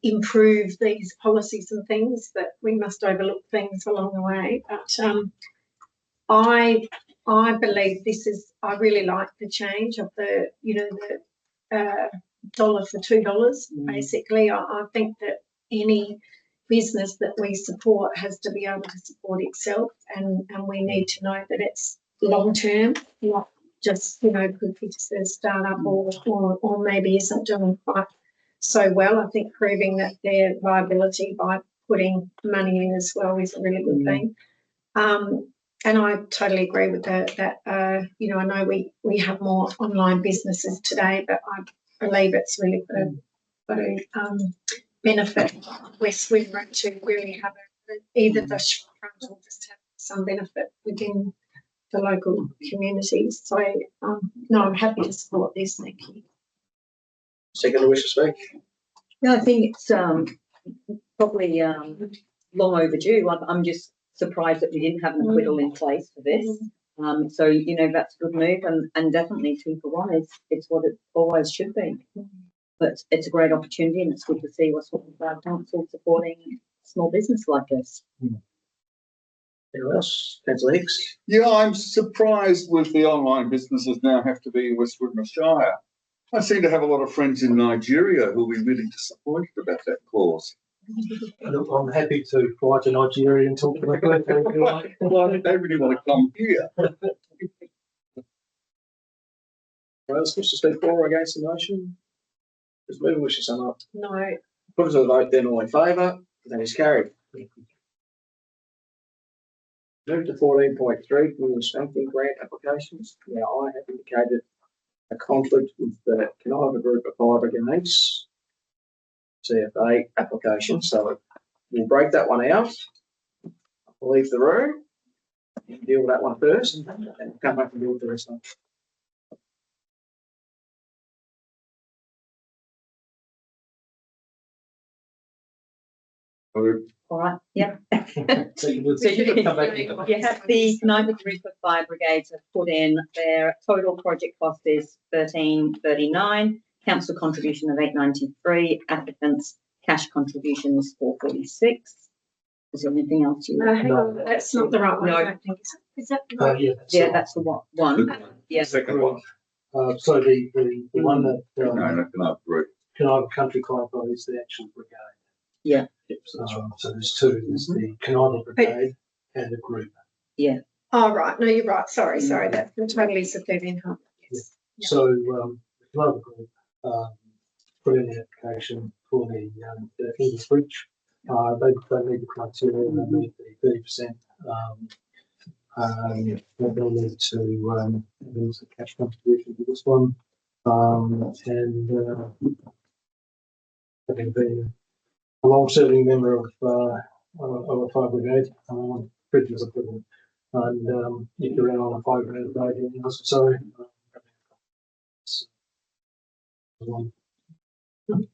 improve these policies and things, that we must overlook things along the way. But I believe I really like the change of the dollar for $2. Basically, I think that any business that we support has to be able to support itself, and we need to know that it's long term, not just could be just a startup or maybe isn't doing quite so well. I think proving that their viability by putting money in as well is a really good thing. And I totally agree with that. I know we have more online businesses today, but I believe it's really got to benefit West Wimmera to really have either the shopfront or just have some benefit within the local communities. So, no, I'm happy to support this. Thank you. Second wish to speak? No, I think it's probably long overdue. I'm just surprised that we didn't have an acquittal in place for this. So that's a good move, and definitely 2 for 1 it's what it always should be. But it's a great opportunity, and it's good to see what's our council supporting small business like this. Anyone else? Councillor Hicks? Yeah, I'm surprised with the online businesses now have to be in West Wimmera Shire. I seem to have a lot of friends in Nigeria who'll be really disappointed about that clause. I'm happy to fly to Nigeria and talk to my birthday if you like. Well, they really want to come here. Well, else wish to speak for or against the motion? Does Moving wish to sum up? No. Put it to the vote then, all in favour, that is carried. Move to 14.3, community strengthening grant applications. Now, I have indicated a conflict with the Canova Group of Fire Brigades CFA application, so we'll break that one out. I'll leave the room, and deal with that one first, and come back and deal with the rest of it. All right, yep. So you would So come back. you have the Canova Group of Fire Brigades have put in their total project cost is $13.39, council contribution of $8.93, applicants cash contribution is $4.46. Is there anything else you? No, hang on, that's not the right one. No. I don't think. Is that the right? Yeah, Yeah, that's the one. Yeah. Second one. So the one that No, no, no, group. Canova Country Club is the actual brigade. Yeah. So there's two. There's the Canova Brigade and the group. Oh, right. No, you're right. Sorry. That totally is the 1300. Yes. Yeah. So the Canova Group put in the application for the English Bridge. They meet the criteria. They meet the 30%. They need to there's a cash contribution to this one. Having been a long-serving member of a fire brigade, bridges are put in, and if you're out on a fire brigade, sorry.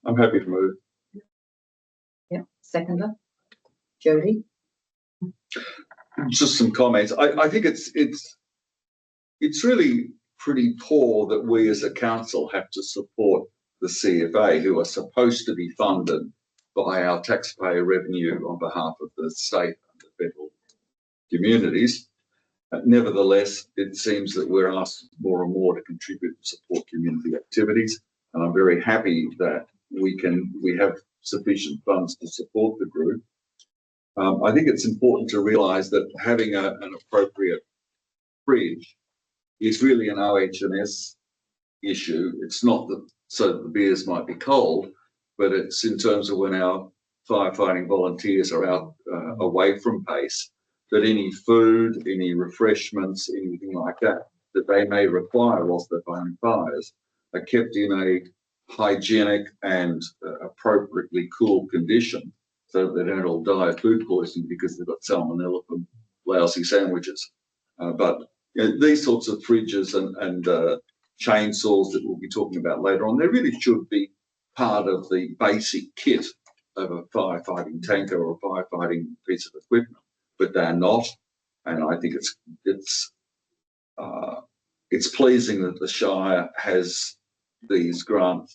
I'm happy to move. Yeah, seconder. Jody? Just some comments. I think it's really pretty poor that we as a council have to support the CFA, who are supposed to be funded by our taxpayer revenue on behalf of the state and the federal communities. Nevertheless, it seems that we're asked more and more to contribute and support community activities, and I'm very happy that we have sufficient funds to support the group. I think it's important to realise that having an appropriate fridge is really an OH&S issue. It's not that so that the beers might be cold, but it's in terms of when our firefighting volunteers are out away from base, that any food, any refreshments, anything like that they may require whilst they're fighting fires are kept in a hygienic and appropriately cool condition, so that they don't all die of food poisoning because they've got salmonella from lousy sandwiches. But these sorts of fridges and chainsaws that we'll be talking about later on, they really should be part of the basic kit of a firefighting tanker or a firefighting piece of equipment, but they're not. And I think it's pleasing that the Shire has these grant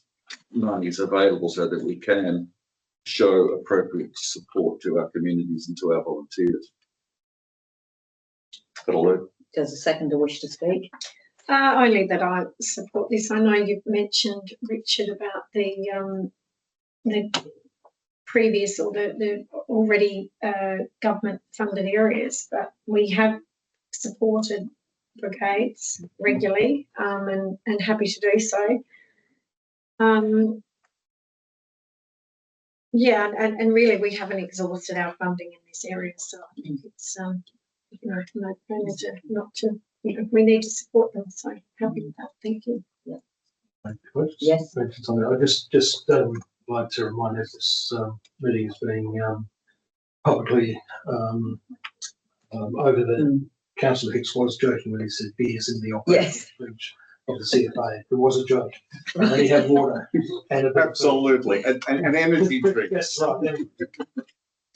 monies available so that we can show appropriate support to our communities and to our volunteers. Does the seconder wish to speak? Only that I support this. I know you've mentioned, Richard, about the previous or the already government funded areas, but we have supported brigades regularly and happy to do so. Yeah, and really we haven't exhausted our funding in this area, so I think it's no brainer to not to. We need to support them, so happy with that. Thank you. Yes. I just like to remind us this meeting is being publicly over the Councillor Hicks was joking when he said beers in the operating fridge of the CFA. It was a joke. And he had water and a absolutely an energy drink. Yes, right.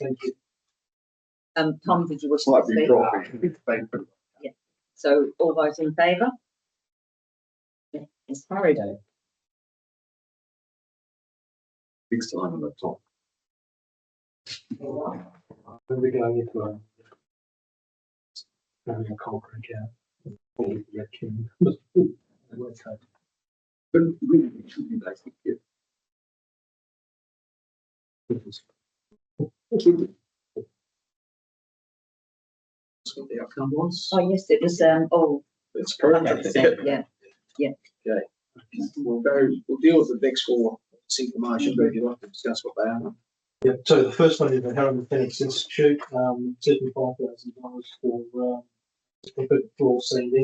Thank you. Tom, did you wish to speak? Yeah. So all those in favour? Yeah, it's carried. Big sign on the top. When we're going into having a cold drink out, But really, it should be basic, yeah. That's what the outcome was. Oh, yes, it was, It's correct. 100%, yeah. We'll deal with the next four single motion, but if you'd like to discuss what they are. Yeah, so the first one is the Harriman Phoenix Institute, $75,000 for Sandy,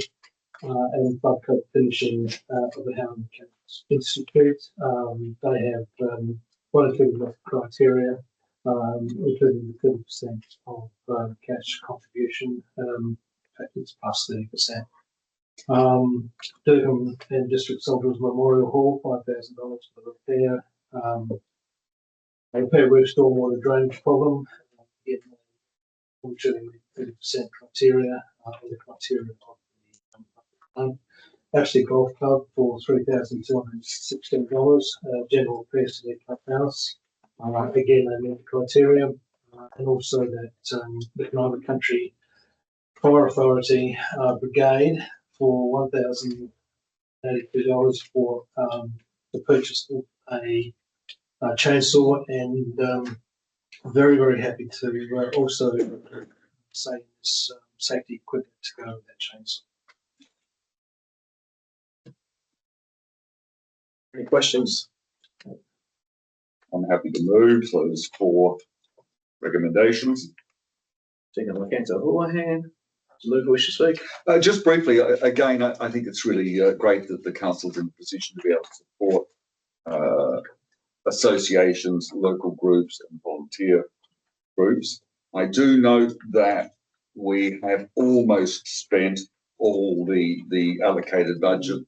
and flood coat finishing of the Harriman Phoenix Institute. They have quite a few of criteria, including the 30% of cash contribution. In fact, it's plus 30%. Durham and District Soldiers Memorial Hall, $5,000 for the repair. Repair work stormwater drainage problem. Again, unfortunately, 30% criteria, the criteria of the Ashley Golf Club for $3,216. General repairs to their clubhouse. Again, they meet the criteria, and also that the Canoga Country Fire Authority Brigade for $1,082 for the purchase of a chainsaw, and very, very happy to also say this safety equipment to go with that chainsaw. Any questions? I'm happy to move those four recommendations. Second by Councillor Houlihan. Does Luke wish to speak? Just briefly, again, I think it's really great that the council's in a position to be able to support associations, local groups and volunteer groups. I do note that we have almost spent all the allocated budget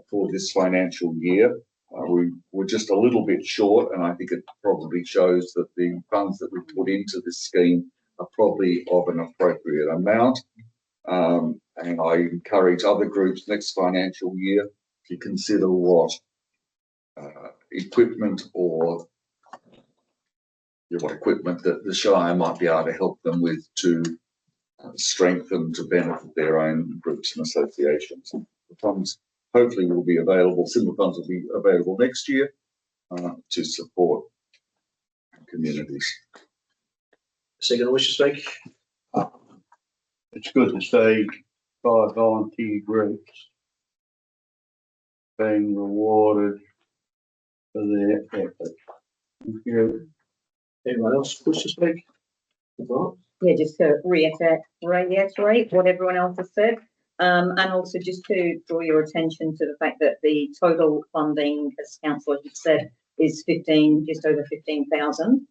for this financial year. We were just a little bit short, and I think it probably shows that the funds that we put into this scheme are probably of an appropriate amount. And I encourage other groups next financial year to consider what equipment or what equipment that the Shire might be able to help them with to strengthen, to benefit their own groups and associations. The funds hopefully will be available, similar funds will be available next year to support communities. Second wish to speak? It's good to see 5 volunteer groups being rewarded for their effort. Thank you. Anyone else wish to speak? Right. Yeah, just to reiterate what everyone else has said. And also just to draw your attention to the fact that the total funding, as Councillor has said, is just over 15,000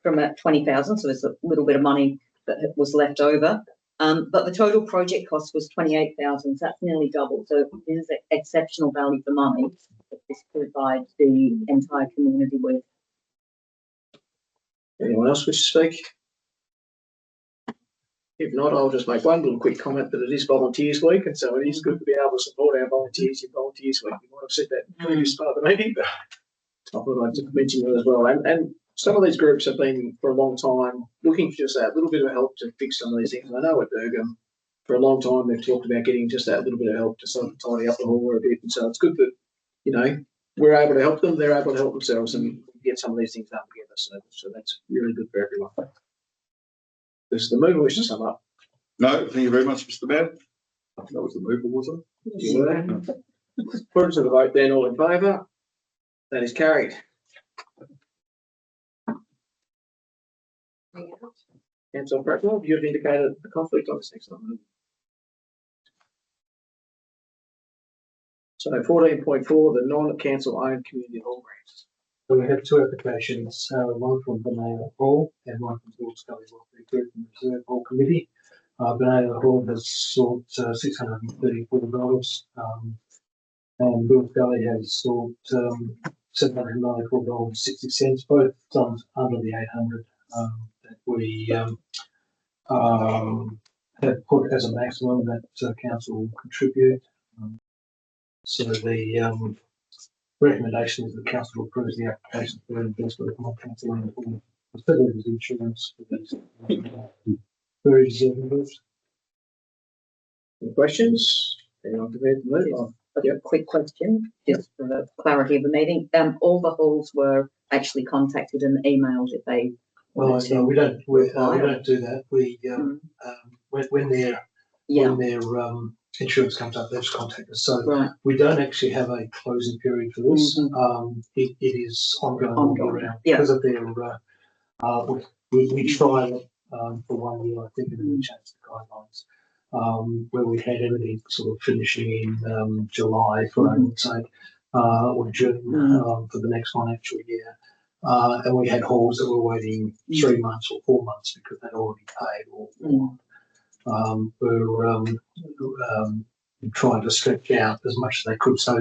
from 20,000. So there's a little bit of money that was left over. But the total project cost was 28,000. So that's nearly double. So it is exceptional value for money that this provides the entire community with. Anyone else wish to speak? If not, I'll just make one little quick comment that it is Volunteers Week, and so it is good to be able to support our volunteers in Volunteers Week. You might have said that in the previous part of the meeting, but I thought I'd just mention it as well. And some of these groups have been for a long time looking for just that little bit of help to fix some of these things. I know at Durham, for a long time, they've talked about getting just that little bit of help to sort of tidy up the hall a bit. And so it's good that, you know, we're able to help them, they're able to help themselves and get some of these things done together. So that's really good for everyone. Does the mover wish to sum up? No, thank you very much, Mr. Mayor. That was the mover, was it? Yeah. Put it to the vote then, all in favour? That is carried. Councillor Bracknell, you've indicated a conflict on this next one. So 14.4, the non-council owned community hall grants. So we have two applications, one from Benaya Hall and one from Bill Scully Welfare Group and Reserve Hall Committee. Benaya Hall has sought $634, and Bill Scully has sought $794.60, both times under the 800 that we have put as a maximum that council will contribute. So the recommendation is that council approves the application for investment of non-council owned hall facilities insurance for these very deserving groups. Any questions? Anyone prepared to move on? Yep. quick question, just for the clarity of the meeting. All the halls were actually contacted and emailed if they Well, wanted no, to. we don't, we reply. don't do that. We, when Yeah, their insurance comes up, they just contact us. So right. we don't actually have a closing period for this. Mhm. It is ongoing all year Ongoing, round yeah. because of their, we try for 1 year, I think, and then we changed the guidelines. Where we had everything sort of finishing in July, for argument's sake, or June for the next financial year. And we had halls that were waiting 3 months or 4 months because they'd already paid or were trying to stretch out as much as they could. So,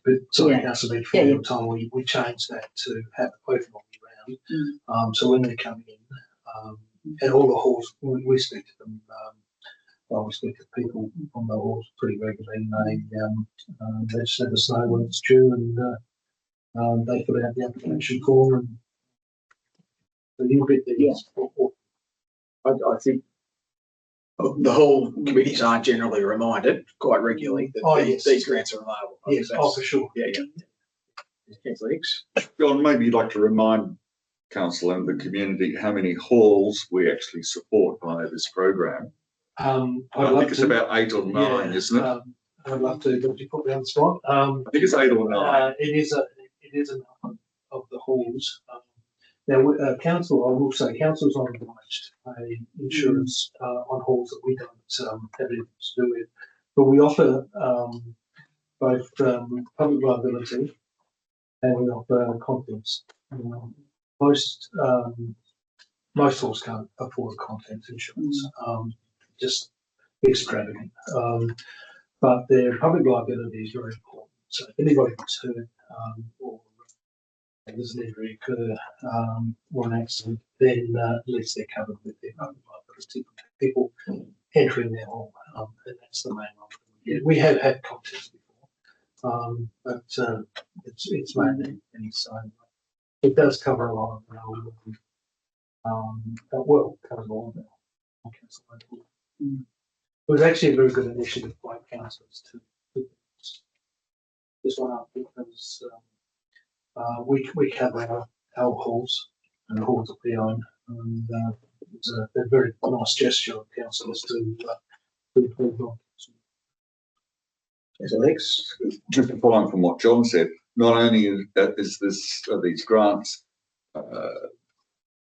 but sorry, Councillor Beach, for your time, we changed that to have it open all year round. So when they're coming in, and all the halls, we speak to them. We speak to people on the halls pretty regularly, and they just let us know when it's due, and they fill out the application form, and a little bit there. I think the whole committees aren't generally reminded quite regularly that these grants are available. Yes, for sure. Yeah. Councillor Hicks. John, maybe you'd like to remind council and the community how many halls we actually support via this program. I think it's about 8 or 9, isn't it? I'd love to, but you put me on the spot. I think it's 8 or 9. It is enough of the halls. Now, council, I will say, council's on a insurance on halls that we don't have anything to do with, but we offer both public liability and we offer contents. Most halls can't afford contents insurance, just extravagant. But their public liability is very important. So if anybody gets hurt or there's an injury occur or an accident, then at least they're covered with their public liability. People entering their home, and that's the main one. We have had contents before, but it's mainly so it does cover a lot of well, covers all of our council. It was actually a very good initiative by councillors to put this one up because we cover our halls and the halls that we own, and it's a very nice gesture of councillors to improve on. Alex, Just to follow on from what John said, not only is these grants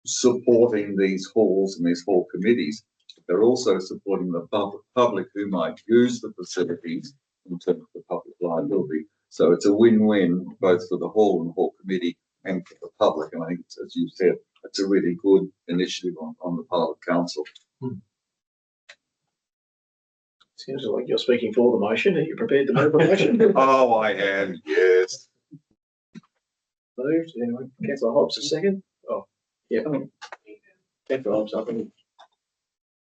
supporting these halls and these hall committees, they're also supporting the public who might use the facilities in terms of the public liability. So it's a win-win both for the hall and hall committee and for the public. And I think, as you said, it's a really good initiative on the part of council. Seems like you're speaking for the motion. Are you prepared to move the motion? Oh, I am, yes. Moved. Anyway, Councillor Hobbs, a second. Oh, yeah. Councillor Hobbs, I think.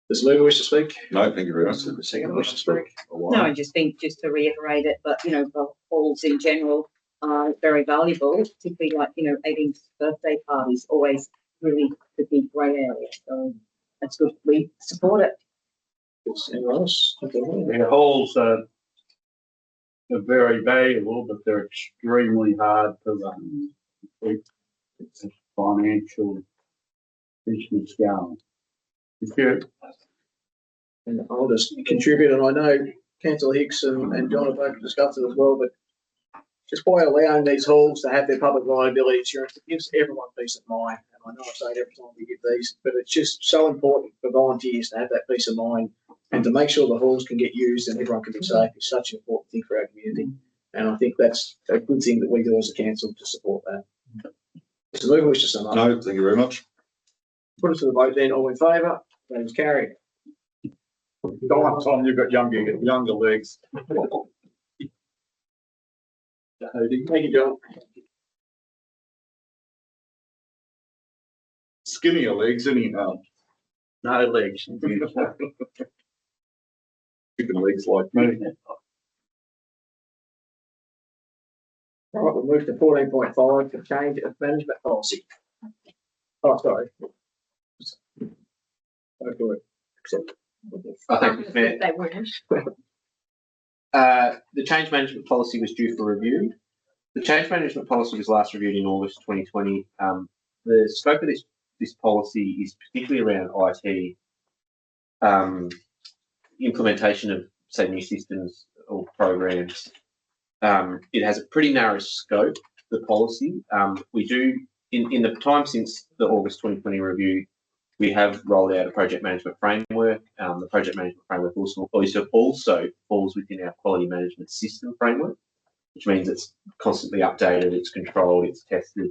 Does the mover wish to speak? No, thank you very much. The second wish to speak? No, I just think, just to reiterate it, but the halls in general are very valuable, particularly like 18th birthday parties always really the big grey area. So that's good. We support it. Anyone else? Their halls are very valuable, but they're extremely hard to run. It's a financial business going. And I'll just contribute, and I know Councillor Hicks and John have both discussed it as well, but just by allowing these halls to have their public liability insurance, it gives everyone peace of mind. And I know I say it every time we give these, but it's just so important for volunteers to have that peace of mind and to make sure the halls can get used and everyone can be safe is such an important thing for our community. And I think that's a good thing that we do as a council to support that. Mr. Mover, wish to sum up? No, thank you very much. Put it to the vote then. All in favour? That is carried. Go on, Tom, you've got younger legs. Thank you, John. Skinnier legs, anyhow. No legs. Chicken legs like me. All right, we'll move to 14.5 for change of management policy. Oh, sorry. Go for it. I think it's fair. They weren't. The change management policy was due for review. The change management policy was last reviewed in August 2020. The scope of this policy is particularly around IT, implementation of, say, new systems or programs. It has a pretty narrow scope, the policy. We do, in the time since the August 2020 review, we have rolled out a project management framework. The project management framework also falls within our quality management system framework, which means it's constantly updated, it's controlled, it's tested.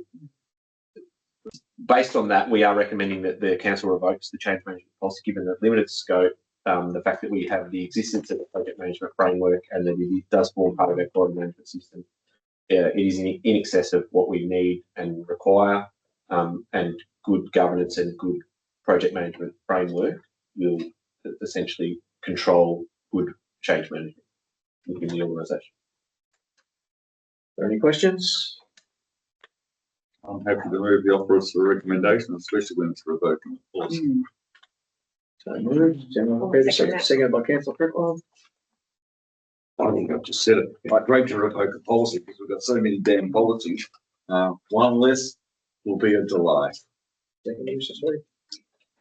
Based on that, we are recommending that the council revokes the change management policy, given the limited scope, the fact that we have the existence of the project management framework and that it does form part of our quality management system. It is in excess of what we need and require, and good governance and good project management framework will essentially control good change management within the organisation. Are there any questions? I'm happy to move the offer as a recommendation, especially when it's revoking the policy. So moved. General Peter, seconded by Councillor Prickland. I think I've just said it. I'd great to revoke a policy because we've got so many damn policies. One less will be a delay. Second, Mr. Sweet.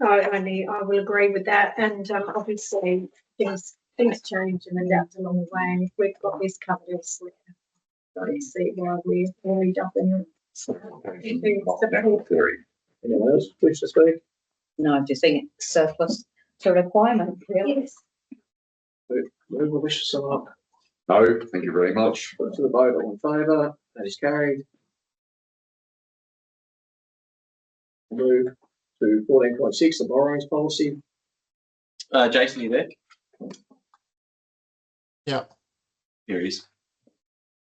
I will agree with that, and obviously things change and adapt along the way, and if we've got this covered elsewhere, I don't see why we're worried up in Anyone else wish to speak? No, I'm just saying it's surplus to requirement, really. Yes. Move or wish to sum up? No, thank you very much. Put it to the vote, all in favour, that is carried. Move to 14.6, the borrowings policy. Jason, you there? Yeah. Here it is.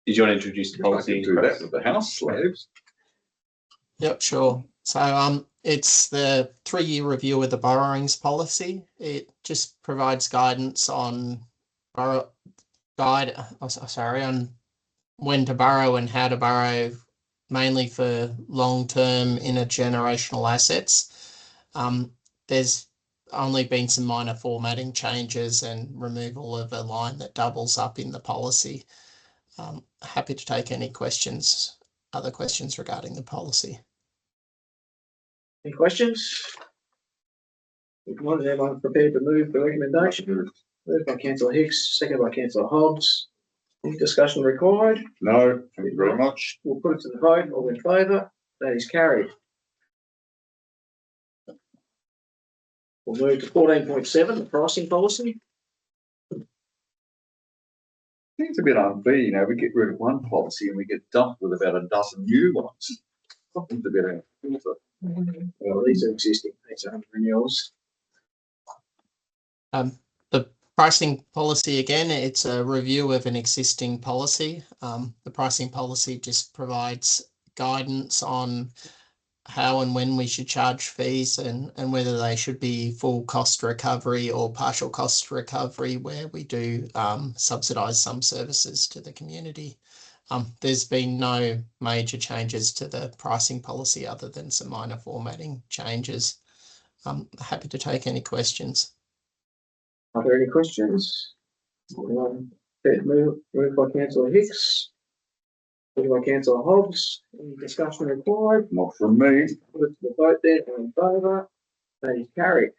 Did you want to introduce the I policy? can do that with the house slabs. Yep, sure. So it's the 3-year review of the borrowings policy. It just provides guidance on on when to borrow and how to borrow, mainly for long-term intergenerational assets. There's only been some minor formatting changes and removal of a line that doubles up in the policy. Happy to take any questions, other questions regarding the policy. Any questions? If not, is everyone prepared to move the recommendation? Moved by Councillor Hicks, seconded by Councillor Hobbs. Any discussion required? No, thank you very much. We'll put it to the vote, all in favour, that is carried. We'll move to 14.7, the pricing policy. I think it's a bit unfair, you know, we get rid of one policy and we get dumped with about a dozen new ones. I think it's a bit unfair. Well, these are existing, these are renewals. The pricing policy, again, it's a review of an existing policy. The pricing policy just provides guidance on how and when we should charge fees and whether they should be full cost recovery or partial cost recovery, where we do subsidise some services to the community. There's been no major changes to the pricing policy other than some minor formatting changes. I'm happy to take any questions. Are there any questions? Moved by Councillor Hicks. Moved by Councillor Hobbs. Any discussion required? Not from me. Put it to the vote then, all in favour, that is carried.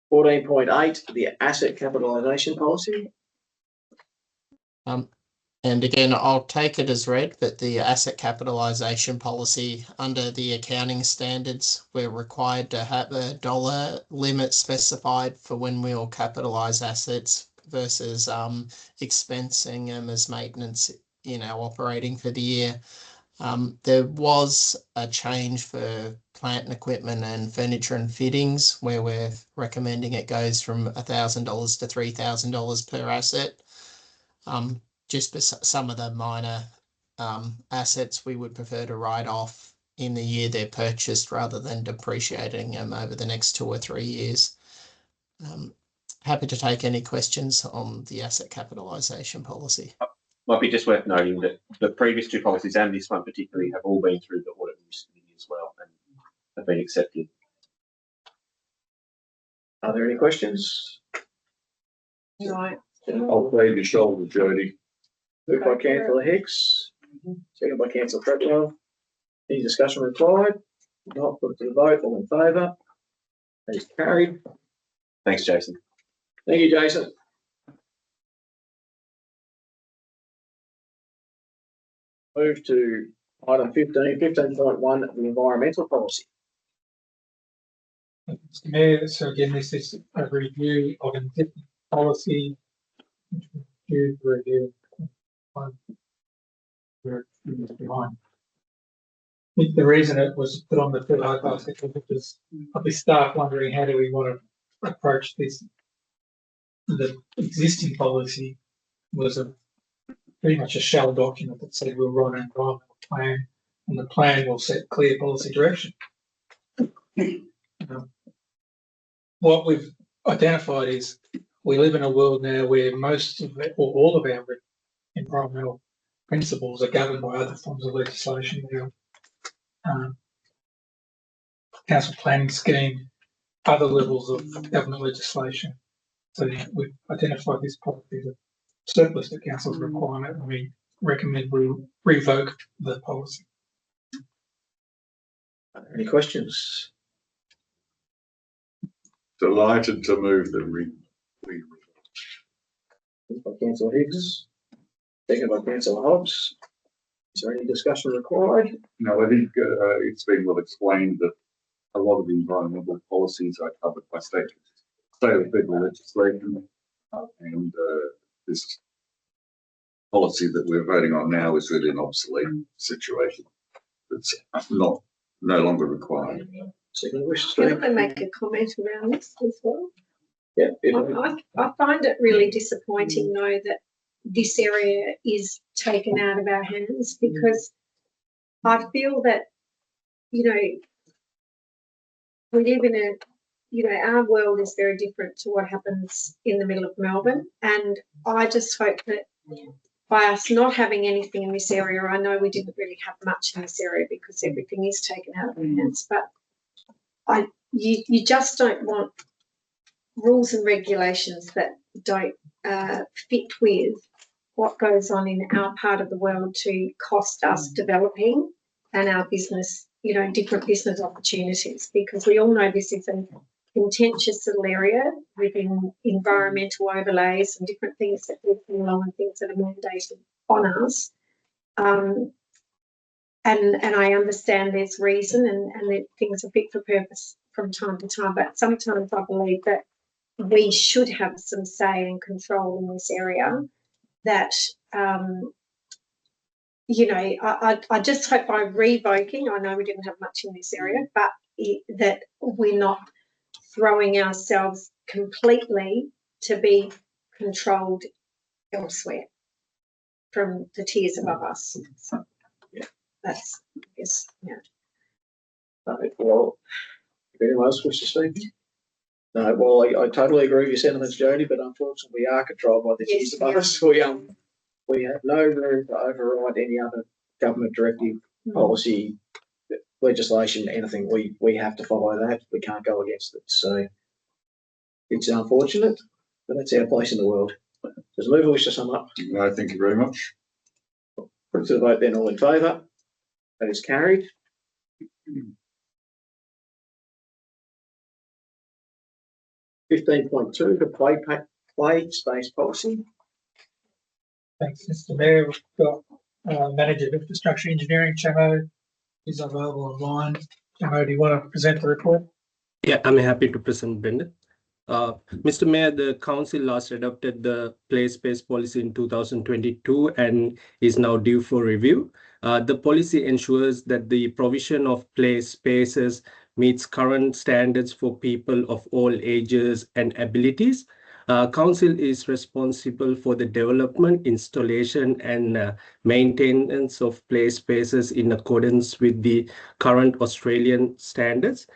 14.8, the asset capitalisation policy. And again, I'll take it as read, but the asset capitalisation policy, under the accounting standards, we're required to have a dollar limit specified for when we'll capitalise assets versus expensing them as maintenance in our operating for the year. There was a change for plant and equipment and furniture and fittings, where we're recommending it goes from $1,000 to $3,000 per asset. Just for some of the minor assets, we would prefer to write off in the year they're purchased rather than depreciating them over the next 2 or 3 years. Happy to take any questions on the asset capitalisation policy. Might be just worth noting that the previous 2 policies and this one particularly have all been through the audit committee as well and have been accepted. Are there any questions? Right. I'll play your shoulder, Jody. Moved by councillor Hicks, second by councillor Treadwell. Any discussion required? Not put it to the vote, all in favour? That is carried. Thanks, Jason. Thank you, Jason. Move to item 15.1, the environmental policy. Mr. Mayor, so again, this is a review of an existing policy. Which was due for review. Where it was behind. I think the reason it was put on the third basket was probably staff wondering how do we want to approach this. The existing policy was pretty much a shell document that said we'll write an environmental plan and the plan will set clear policy direction. What we've identified is we live in a world now where most of it, or all of our environmental principles are governed by other forms of legislation. Council planning scheme, other levels of government legislation. So we've identified this policy as a surplus to council's requirement, and we recommend we revoke the policy. Are there any questions? Delighted to move the Moved by councillor Hicks, second by councillor Hobbs. Is there any discussion required? No, I think it's been well explained that a lot of the environmental policies are covered by state or federal legislation, and this policy that we're voting on now is really an obsolete situation. It's no longer required. Second wish to Can speak? I make a comment around this as well? Yeah. I find it really disappointing though that this area is taken out of our hands, because I feel that, you know, we live in a, you know, our world is very different to what happens in the middle of Melbourne. And I just hope that by us not having anything in this area, I know we didn't really have much in this area because everything is taken out of our hands, but you just don't want rules and regulations that don't fit with what goes on in our part of the world to cost us developing and our business, you know, different business opportunities, because we all know this is a contentious little area within environmental overlays and different things that we come along and things that are mandated on us. And I understand there's reason and that things are fit for purpose from time to time, but sometimes I believe that we should have some say and control in this area. That you know, I just hope by revoking, I know we didn't have much in this area, but that we're not throwing ourselves completely to be controlled elsewhere from the tiers above us. So yeah, that's, I guess, yeah. Well, if anyone else wishes to speak? No, well, I totally agree with your sentiments, Jody, but unfortunately we are controlled by the tiers above us. We have no room to override any other government directive, policy, legislation, anything. We have to follow that. We can't go against it. So it's unfortunate, but that's our place in the world. Does the mover wish to sum up? No, thank you very much. Put it to the vote then, all in favour. That is carried. (15.2) the play space policy. Thanks, Mr. Mayor. We've got Manager of Infrastructure Engineering, Chamo, is available online. Chamo, do you want to present the report? Yeah, I'm happy to present, Brendan. Mr. Mayor, the council last adopted the play space policy in 2022 and is now due for review. The policy ensures that the provision of play spaces meets current standards for people of all ages and abilities. Council is responsible for the development, installation and maintenance of play spaces in accordance with the current Australian standards,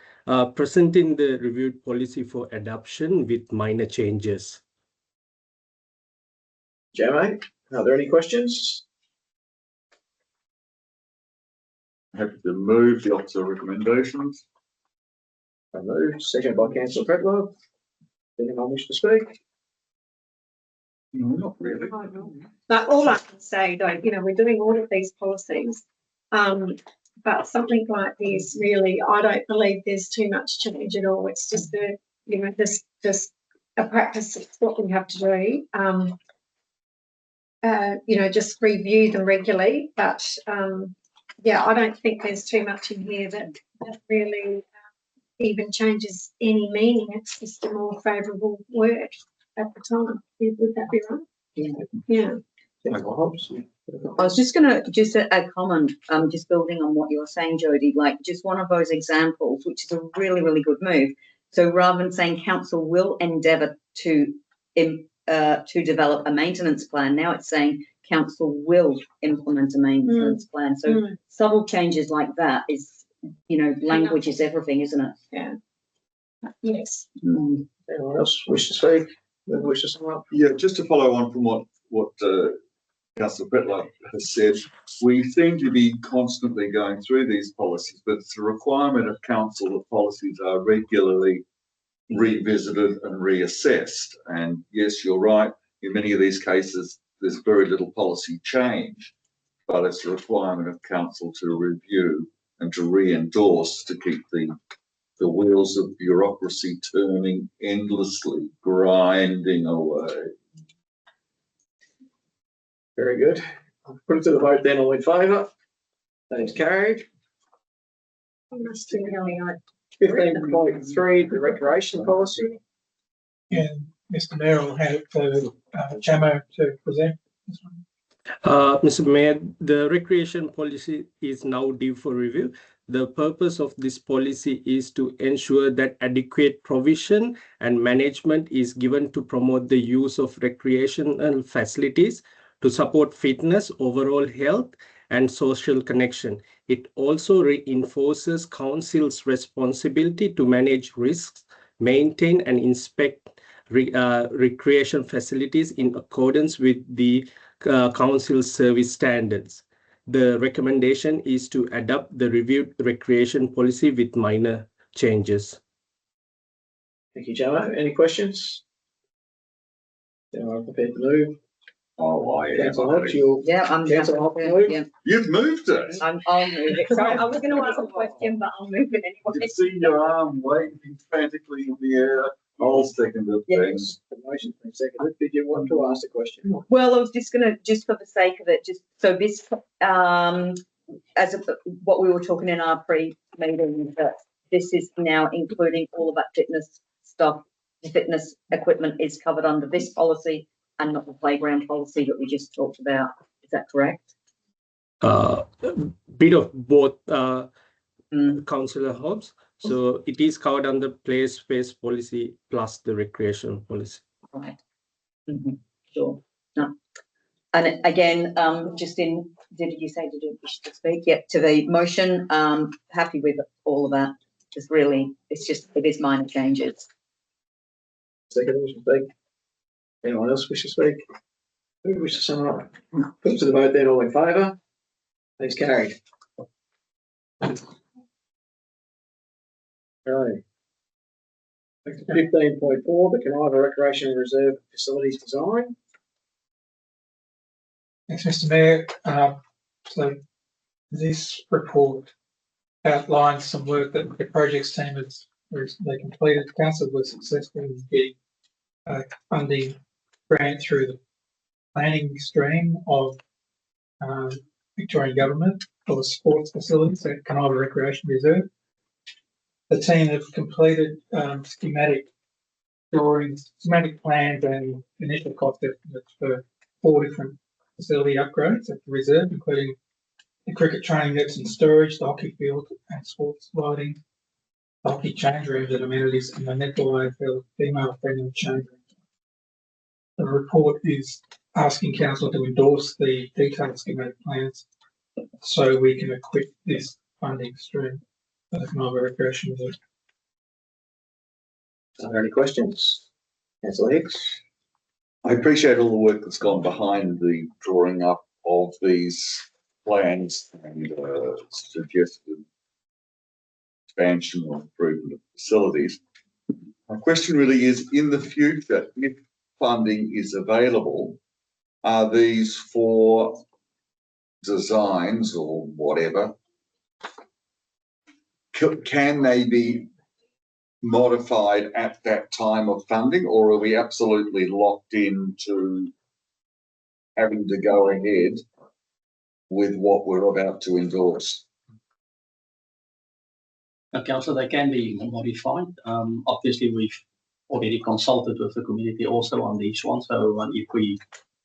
presenting the reviewed policy for adoption with minor changes. Jamo, are there any questions? Happy to move the officer recommendations. I move. Second by councillor Treadwell. Anyone wish to speak? No, not really. But all I can say though, you know, we're doing all of these policies. But something like this, really, I don't believe there's too much change at all. It's just a, you know, just a practice. It's what we have to do. You know, just review them regularly. But yeah, I don't think there's too much in here that really even changes any meaning. It's just a more favourable word at the time. Would that be right? Yeah. Yeah. I was just going to a comment, just building on what you were saying, Jodie, like just one of those examples, which is a really, really good move. So rather than saying council will endeavour to develop a maintenance plan, now it's saying council will implement a maintenance plan. So subtle changes like that is, you know, language is everything, isn't it? Yeah. Yes. Anyone else wish to speak? Anyone wish to sum up? Yeah, just to follow on from what Councillor Bretler has said, we seem to be constantly going through these policies, but it's a requirement of council that policies are regularly revisited and reassessed. And yes, you're right, in many of these cases, there's very little policy change, but it's a requirement of council to review and to re-endorse to keep the wheels of bureaucracy turning endlessly, grinding away. Very good. I'll put it to the vote then. All in favour? That is carried. Must be really like 15.3, the recreation policy. And Mr. Mayor will have it for Chamo to present this one. Mr. Mayor, the recreation policy is now due for review. The purpose of this policy is to ensure that adequate provision and management is given to promote the use of recreational facilities to support fitness, overall health, and social connection. It also reinforces council's responsibility to manage risks, maintain and inspect recreation facilities in accordance with the council service standards. The recommendation is to adopt the reviewed recreation policy with minor changes. Thank you, Jamo. Any questions? I'm prepared to move. Oh, I am. Councillor Hobbs, you'll. Yeah, I'm Councillor Hobbs, move. yeah, You've moved it. I'll move it. Sorry, I was going to ask a question, but I'll move it You anyway. can see your arm waving frantically in the air. I'll second it. Yeah. Thanks. The motion's been seconded. Did you want to ask a question? Well, I was just going to, just for the sake of it, just so this, what we were talking in our pre-meeting, is that this is now including all of that fitness stuff. The fitness equipment is covered under this policy and not the playground policy that we just talked about. Is that correct? Bit of both, Councillor Hobbs. So it is covered under play space policy plus the recreation policy. Right. Sure. No. And again, just in, did you wish to speak? Yep, to the motion, happy with all of that. Just really, it is minor changes. Second wish to speak. Anyone else wish to speak? Who wishes to sum up? Put it to the vote then. All in favour? That's carried. Okay. Back to 15.4, the Canaiva Recreation Reserve Facilities Design. Thanks, Mr. Mayor. So this report outlines some work that the projects team has recently completed. Council was successful in getting funding grant through the planning stream of Victorian Government for the sports facilities at Canaiva Recreation Reserve. The team have completed schematic drawings, schematic plans and initial cost estimates for 4 different facility upgrades at the reserve, including the cricket training nets and storage, the hockey field and sports lighting, the hockey change rooms and amenities, and the netball AFL female-friendly change rooms. The report is asking council to endorse the detailed schematic plans so we can equip this funding stream for the Canaiva Recreation Reserve. Are there any questions? Councillor Hicks. I appreciate all the work that's gone behind the drawing up of these plans and suggested expansion or improvement of facilities. My question really is, in the future, if funding is available, are these for designs or whatever, can they be modified at that time of funding, or are we absolutely locked into having to go ahead with what we're about to endorse? Councillor, they can be modified. Obviously, we've already consulted with the community also on these ones. So if we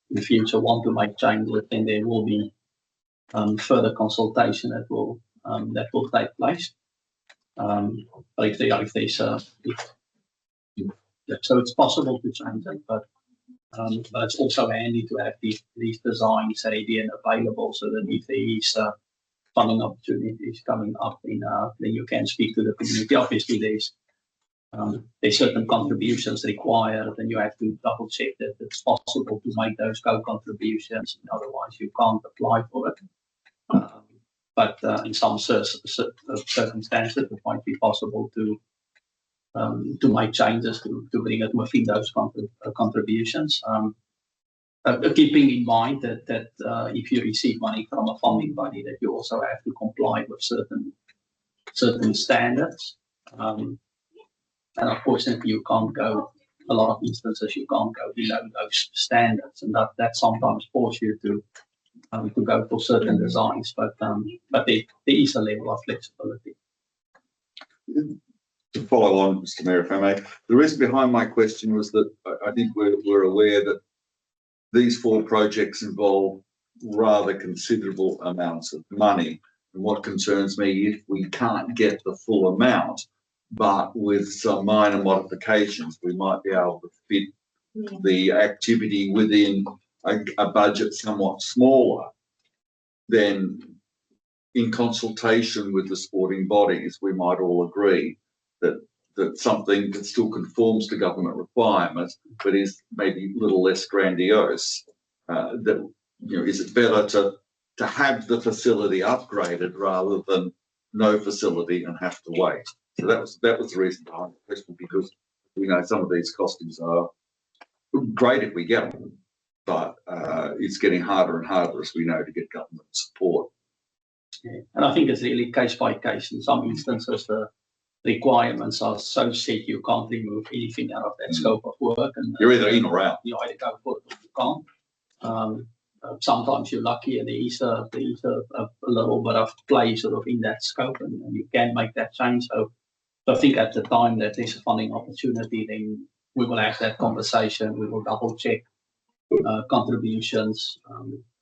in the future want to make changes, then there will be further consultation that will take place. But if there's so it's possible to change it, but it's also handy to have these designs ready and available, so that if there is funding opportunities coming up, then you can speak to the community. Obviously, there's certain contributions required, and you have to double check that it's possible to make those co-contributions. Otherwise, you can't apply for it. But in some circumstances, it might be possible to make changes to bring it within those contributions. Keeping in mind that if you receive money from a funding body, that you also have to comply with certain standards. And unfortunately, you can't go. A lot of instances, you can't go below those standards, and that sometimes forces you to go for certain designs. But there is a level of flexibility. To follow on, Mr. Mayor, if I may, the reason behind my question was that I think we're aware that these 4 projects involve rather considerable amounts of money. And what concerns me, if we can't get the full amount, but with some minor modifications, we might be able to fit the activity within a budget somewhat smaller, then in consultation with the sporting bodies, we might all agree that something that still conforms to government requirements, but is maybe a little less grandiose. That, you know, is it better to have the facility upgraded rather than no facility and have to wait? So that was the reason behind the question, because we know some of these costings are great if we get them, but it's getting harder and harder, as we know, to get government support. Yeah. And I think it's really case by case. In some instances, the requirements are so set you can't remove anything out of that scope of work, and you're either in or out. You either go for it or you can't. Sometimes you're lucky, and there is a little bit of play sort of in that scope, and you can make that change. So I think at the time that there's a funding opportunity, then we will have that conversation. We will double check contributions.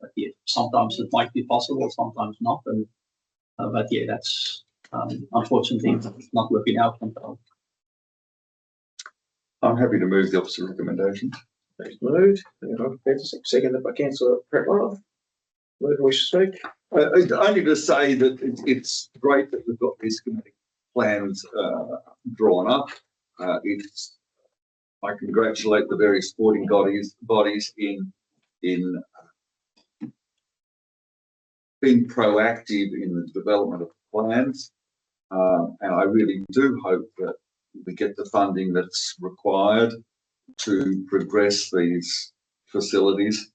But yeah, sometimes it might be possible, sometimes not. And but yeah, that's unfortunately not within our control. I'm happy to move the opposite recommendation. Thanks, moved. Seconded by Councillor Pretlow. Move, wish to speak? Only to say that it's great that we've got these committee plans drawn up. I congratulate the various sporting bodies in being proactive in the development of plans, and I really do hope that we get the funding that's required to progress these facilities.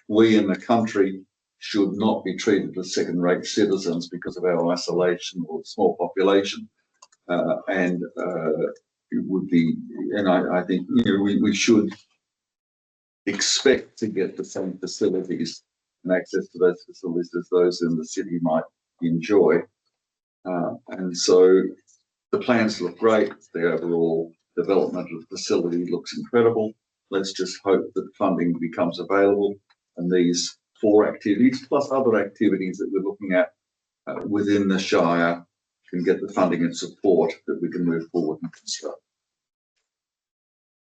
We in the country should not be treated as second-rate citizens because of our isolation or small population, and it would be, and I think, you know, we should expect to get the same facilities and access to those facilities as those in the city might enjoy. And so the plans look great. The overall development of the facility looks incredible. Let's just hope that funding becomes available, and these 4 activities plus other activities that we're looking at within the Shire can get the funding and support that we can move forward and construct.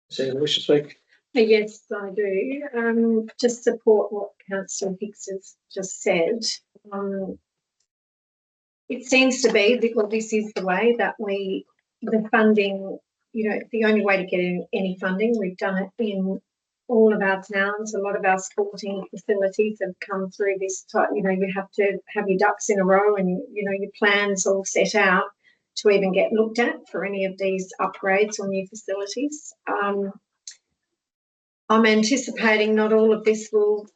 Second, wish to speak? Yes, I do. Just support what Councillor Hicks has just said. It seems to be that, well, this is the way that the funding, you know, the only way to get any funding, we've done it in all of our towns. A lot of our sporting facilities have come through this type, you know, you have to have your ducks in a row and, you know, your plans all set out. to even get looked at for any of these upgrades or new facilities. I'm anticipating not all of this will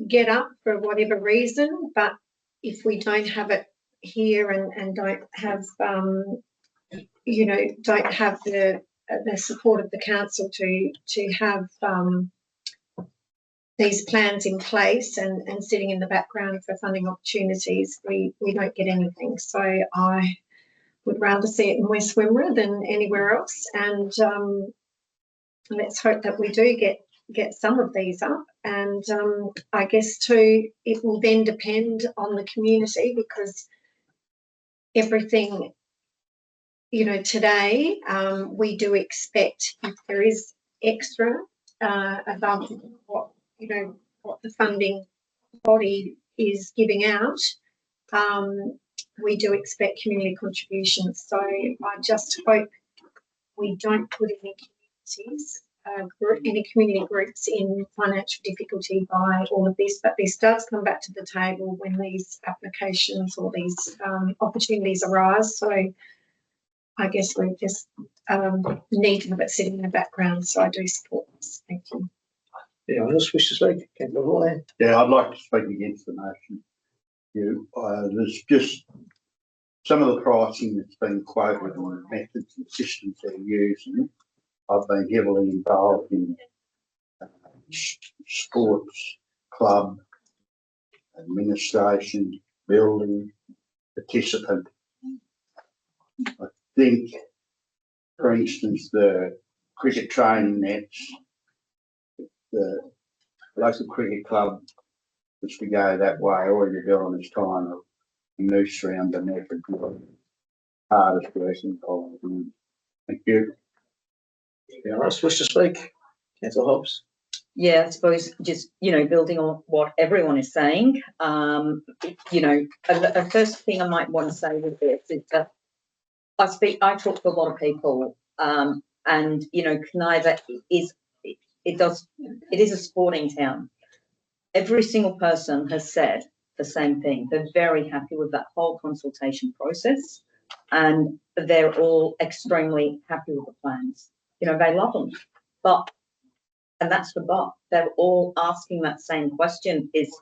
get up for whatever reason, but if we don't have it here and don't have, don't have the support of the council to have these plans in place and sitting in the background for funding opportunities, we don't get anything. So I would rather see it in West Wimmera than anywhere else, and let's hope that we do get some of these up. And I guess too, it will then depend on the community, because everything, today we do expect, if there is extra above what the funding body is giving out, we do expect community contributions. So I just hope we don't put any communities, any community groups in financial difficulty by all of this, but this does come back to the table when these applications or these opportunities arise. So I guess we just need to have it sitting in the background. So I do support this. Thank you. Yeah, I just wish to speak. Yeah, I'd like to speak against the motion. There's just some of the pricing that's been quoted on the methods and systems they're using. I've been heavily involved in sports club administration, building, participant. I think, for instance, the cricket training nets, the local cricket club was to go that way. All you're doing is tying a noose around the neck of the hardest working involved. Thank you. Yeah, I just wish to speak. Councillor Hobbs. Yeah, I suppose just, building on what everyone is saying, the first thing I might want to say with this is that I talk to a lot of people, and, Kniva it is a sporting town. Every single person has said the same thing. They're very happy with that whole consultation process, and they're all extremely happy with the plans. They love them, and that's the but. They're all asking that same question: is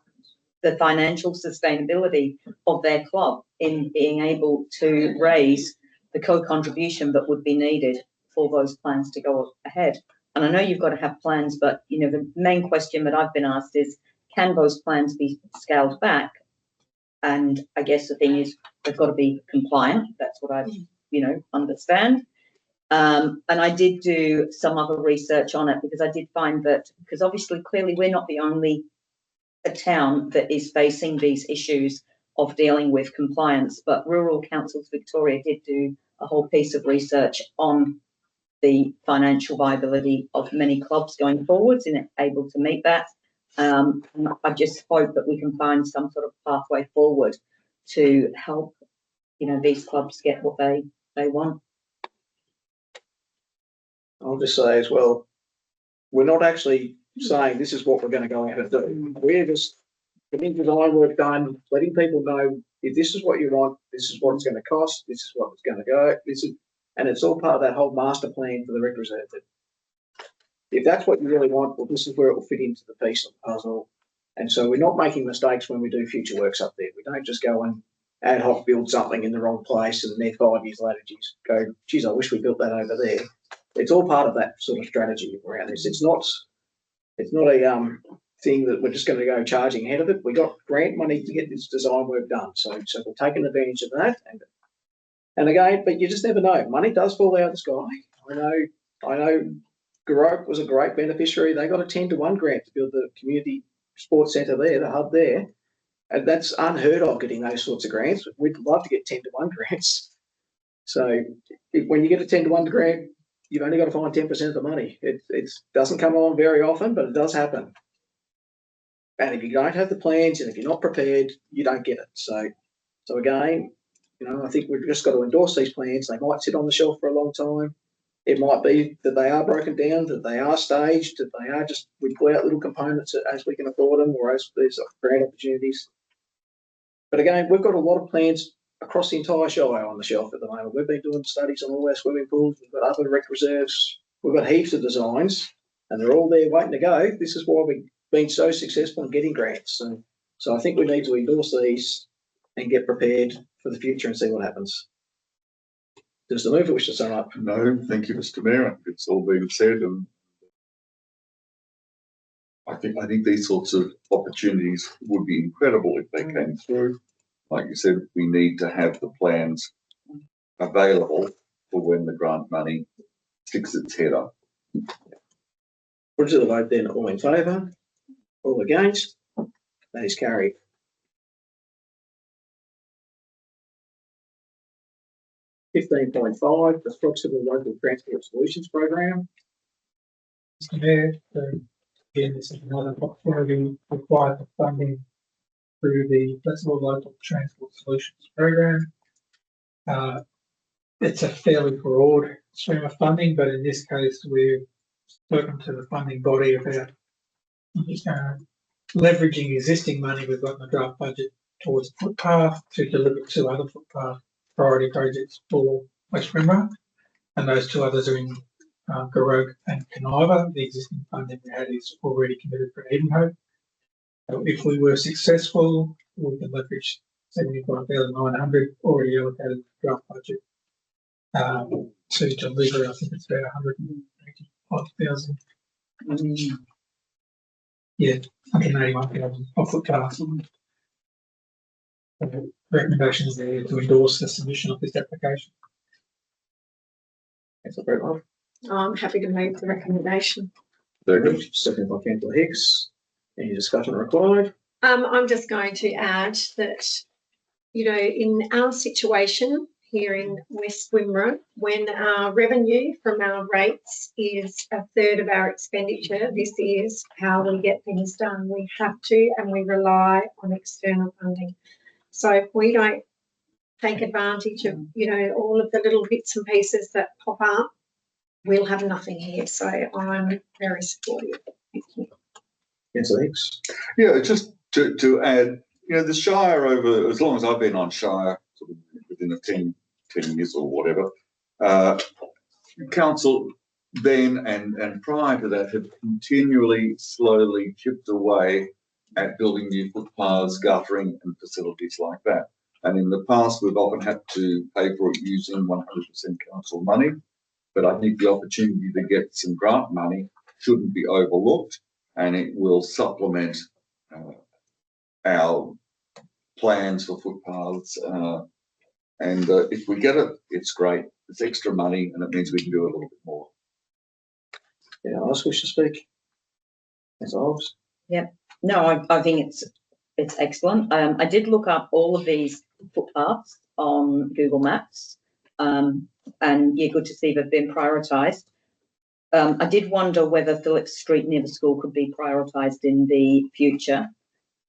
the financial sustainability of their club in being able to raise the co-contribution that would be needed for those plans to go ahead? And I know you've got to have plans, but the main question that I've been asked is, can those plans be scaled back? And I guess the thing is, they've got to be compliant. That's what I, understand. And I did do some other research on it, because I did find that, because obviously, clearly, we're not the only town that is facing these issues of dealing with compliance, but Rural Councils Victoria did do a whole piece of research on the financial viability of many clubs going forwards and able to meet that. And I just hope that we can find some sort of pathway forward to help, these clubs get what they want. I'll just say as well, we're not actually saying this is what we're going to go out and do. We're just getting design work done, letting people know if this is what you want, this is what it's going to cost, this is what it's going to go, and it's all part of that whole master plan for the representative. If that's what you really want, well, this is where it will fit into the piece of the puzzle. And so we're not making mistakes when we do future works up there. We don't just go and ad hoc build something in the wrong place and then 5 years later go, geez, I wish we built that over there. It's all part of that sort of strategy around this. It's not a thing that we're just going to go charging ahead of it. We got grant money to get this design work done. So we're taking advantage of that. And again, but you just never know. Money does fall out of the sky. I know Gorope was a great beneficiary. They got a 10-to-1 grant to build the community sports centre there, the hub there. And that's unheard of, getting those sorts of grants. We'd love to get 10-to-1 grants. So when you get a 10-to-1 grant, you've only got to find 10% of the money. It doesn't come along very often, but it does happen. And if you don't have the plans and if you're not prepared, you don't get it. So again, I think we've just got to endorse these plans. They might sit on the shelf for a long time. It might be that they are broken down, that they are staged, that they are just, we pull out little components as we can afford them, or as there's grant opportunities. But again, we've got a lot of plans across the entire Shire on the shelf at the moment. We've been doing studies on all our swimming pools. We've got other rec reserves. We've got heaps of designs and they're all there waiting to go. This is why we've been so successful in getting grants. So I think we need to endorse these and get prepared for the future and see what happens. Does the mover wish to sum up? No, thank you, Mr. Mayor. It's all been said, and I think these sorts of opportunities would be incredible if they came through. Like you said, we need to have the plans available for when the grant money sticks its head up. Put it to the vote then. All in favour? All against? That is carried. 15.5, the Flexible Local Transport Solutions Program. Mr. Mayor, again, this is another opportunity required for funding through the Flexible Local Transport Solutions Program. It's a fairly broad stream of funding, but in this case, we've spoken to the funding body about leveraging existing money we've got in the draft budget towards footpath to deliver 2 other footpath priority projects for West Wimmera, and those 2 others are in Garogue and Caniva. The existing funding we had is already committed for Edenhope. So if we were successful, we can leverage 75,900 already allocated to the draft budget to deliver. I think it's about 185,000. Yeah, 181,000 of footpaths. Recommendations there to endorse the submission of this application. Councillor Brett. I'm happy to move the recommendation. Second by Councillor Hicks. Any discussion required? I'm just going to add that, you know, in our situation here in West Wimmera, when our revenue from our rates is 1/3 of our expenditure, this is how we get things done. We have to, and we rely on external funding. So if we don't take advantage of, you know, all of the little bits and pieces that pop up, we'll have nothing here. So I'm very supportive. Thank you. Councillor Hicks. Yeah, just to add, you know, the Shire over, as long as I've been on Shire, sort of within the 10 years or whatever, council then and prior to that have continually slowly chipped away at building new footpaths, guttering and facilities like that. And in the past, we've often had to pay for it using 100% council money. But I think the opportunity to get some grant money shouldn't be overlooked, and it will supplement our plans for footpaths. And if we get it, it's great. It's extra money, and it means we can do a little bit more. Yeah, I wish to speak. As always. Yep. No, I think it's excellent. I did look up all of these footpaths on Google Maps, and yeah, good to see they've been prioritised. I did wonder whether Phillips Street near the school could be prioritised in the future,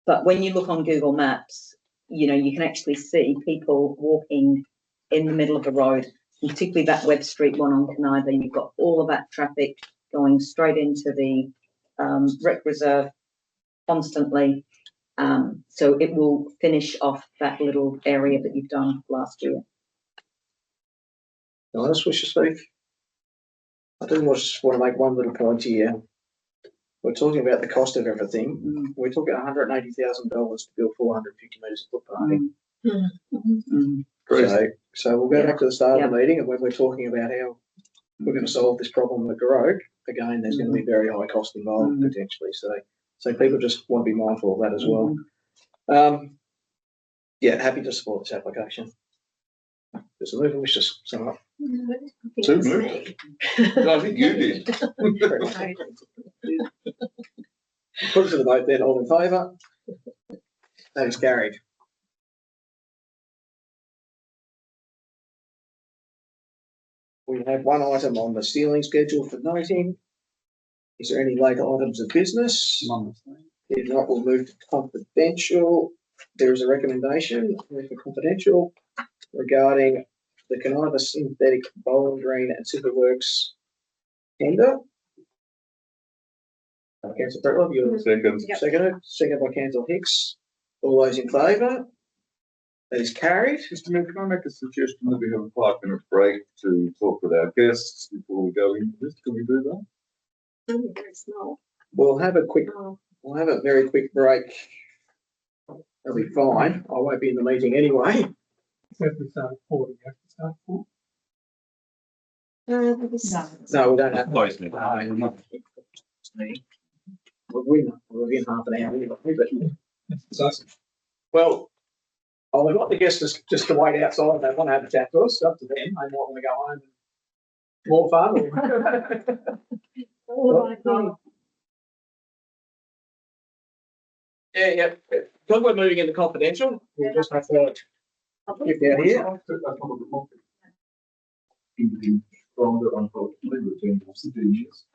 but when you look on Google Maps, you know, you can actually see people walking in the middle of the road, and particularly that Webb Street one on Caniva. You've got all of that traffic going straight into the rec reserve constantly. So it will finish off that little area that you've done last year. Anyone else wish to speak? I do just want to make one little point here. We're talking about the cost of everything. We're talking $180,000 to build 450 metres of footpathing. So we'll go back to the start of the meeting, and when we're talking about how we're going to solve this problem with Garogue, again, there's going to be very high cost involved potentially. So people just want to be mindful of that as well. Yeah, happy to support this application. Does the mover wish to sum up? Two moved. I think you did. Put it to the vote then. All in favour? That is carried. We have one item on the ceiling schedule for noting. Is there any later items of business? If not, we'll move to confidential. There is a recommendation for confidential regarding the Caniva Synthetic Bowling Green and Superworks tender. Councillor Pretlow, you're seconded by Councillor Hicks. All those in favour? That is carried. Mr. Mayor, can I make a suggestion that we have a 5-minute break to talk with our guests before we go into this? Can we do that? Very small. We'll have a quick, Oh, we'll have a very quick break. That'll be fine. I won't be in the meeting anyway. So if we start at 40, you have to start at 40. there was- No, we don't have. Close meeting. We'll be in half an hour anyway, but, So well, I'll invite the guests just to wait outside. If they want to have a chat to us, up to them. They might want to go home. More fun. all right, then. Yeah. Because we're moving into confidential, we'll just have to get down here. Stronger, unfortunately, between the years.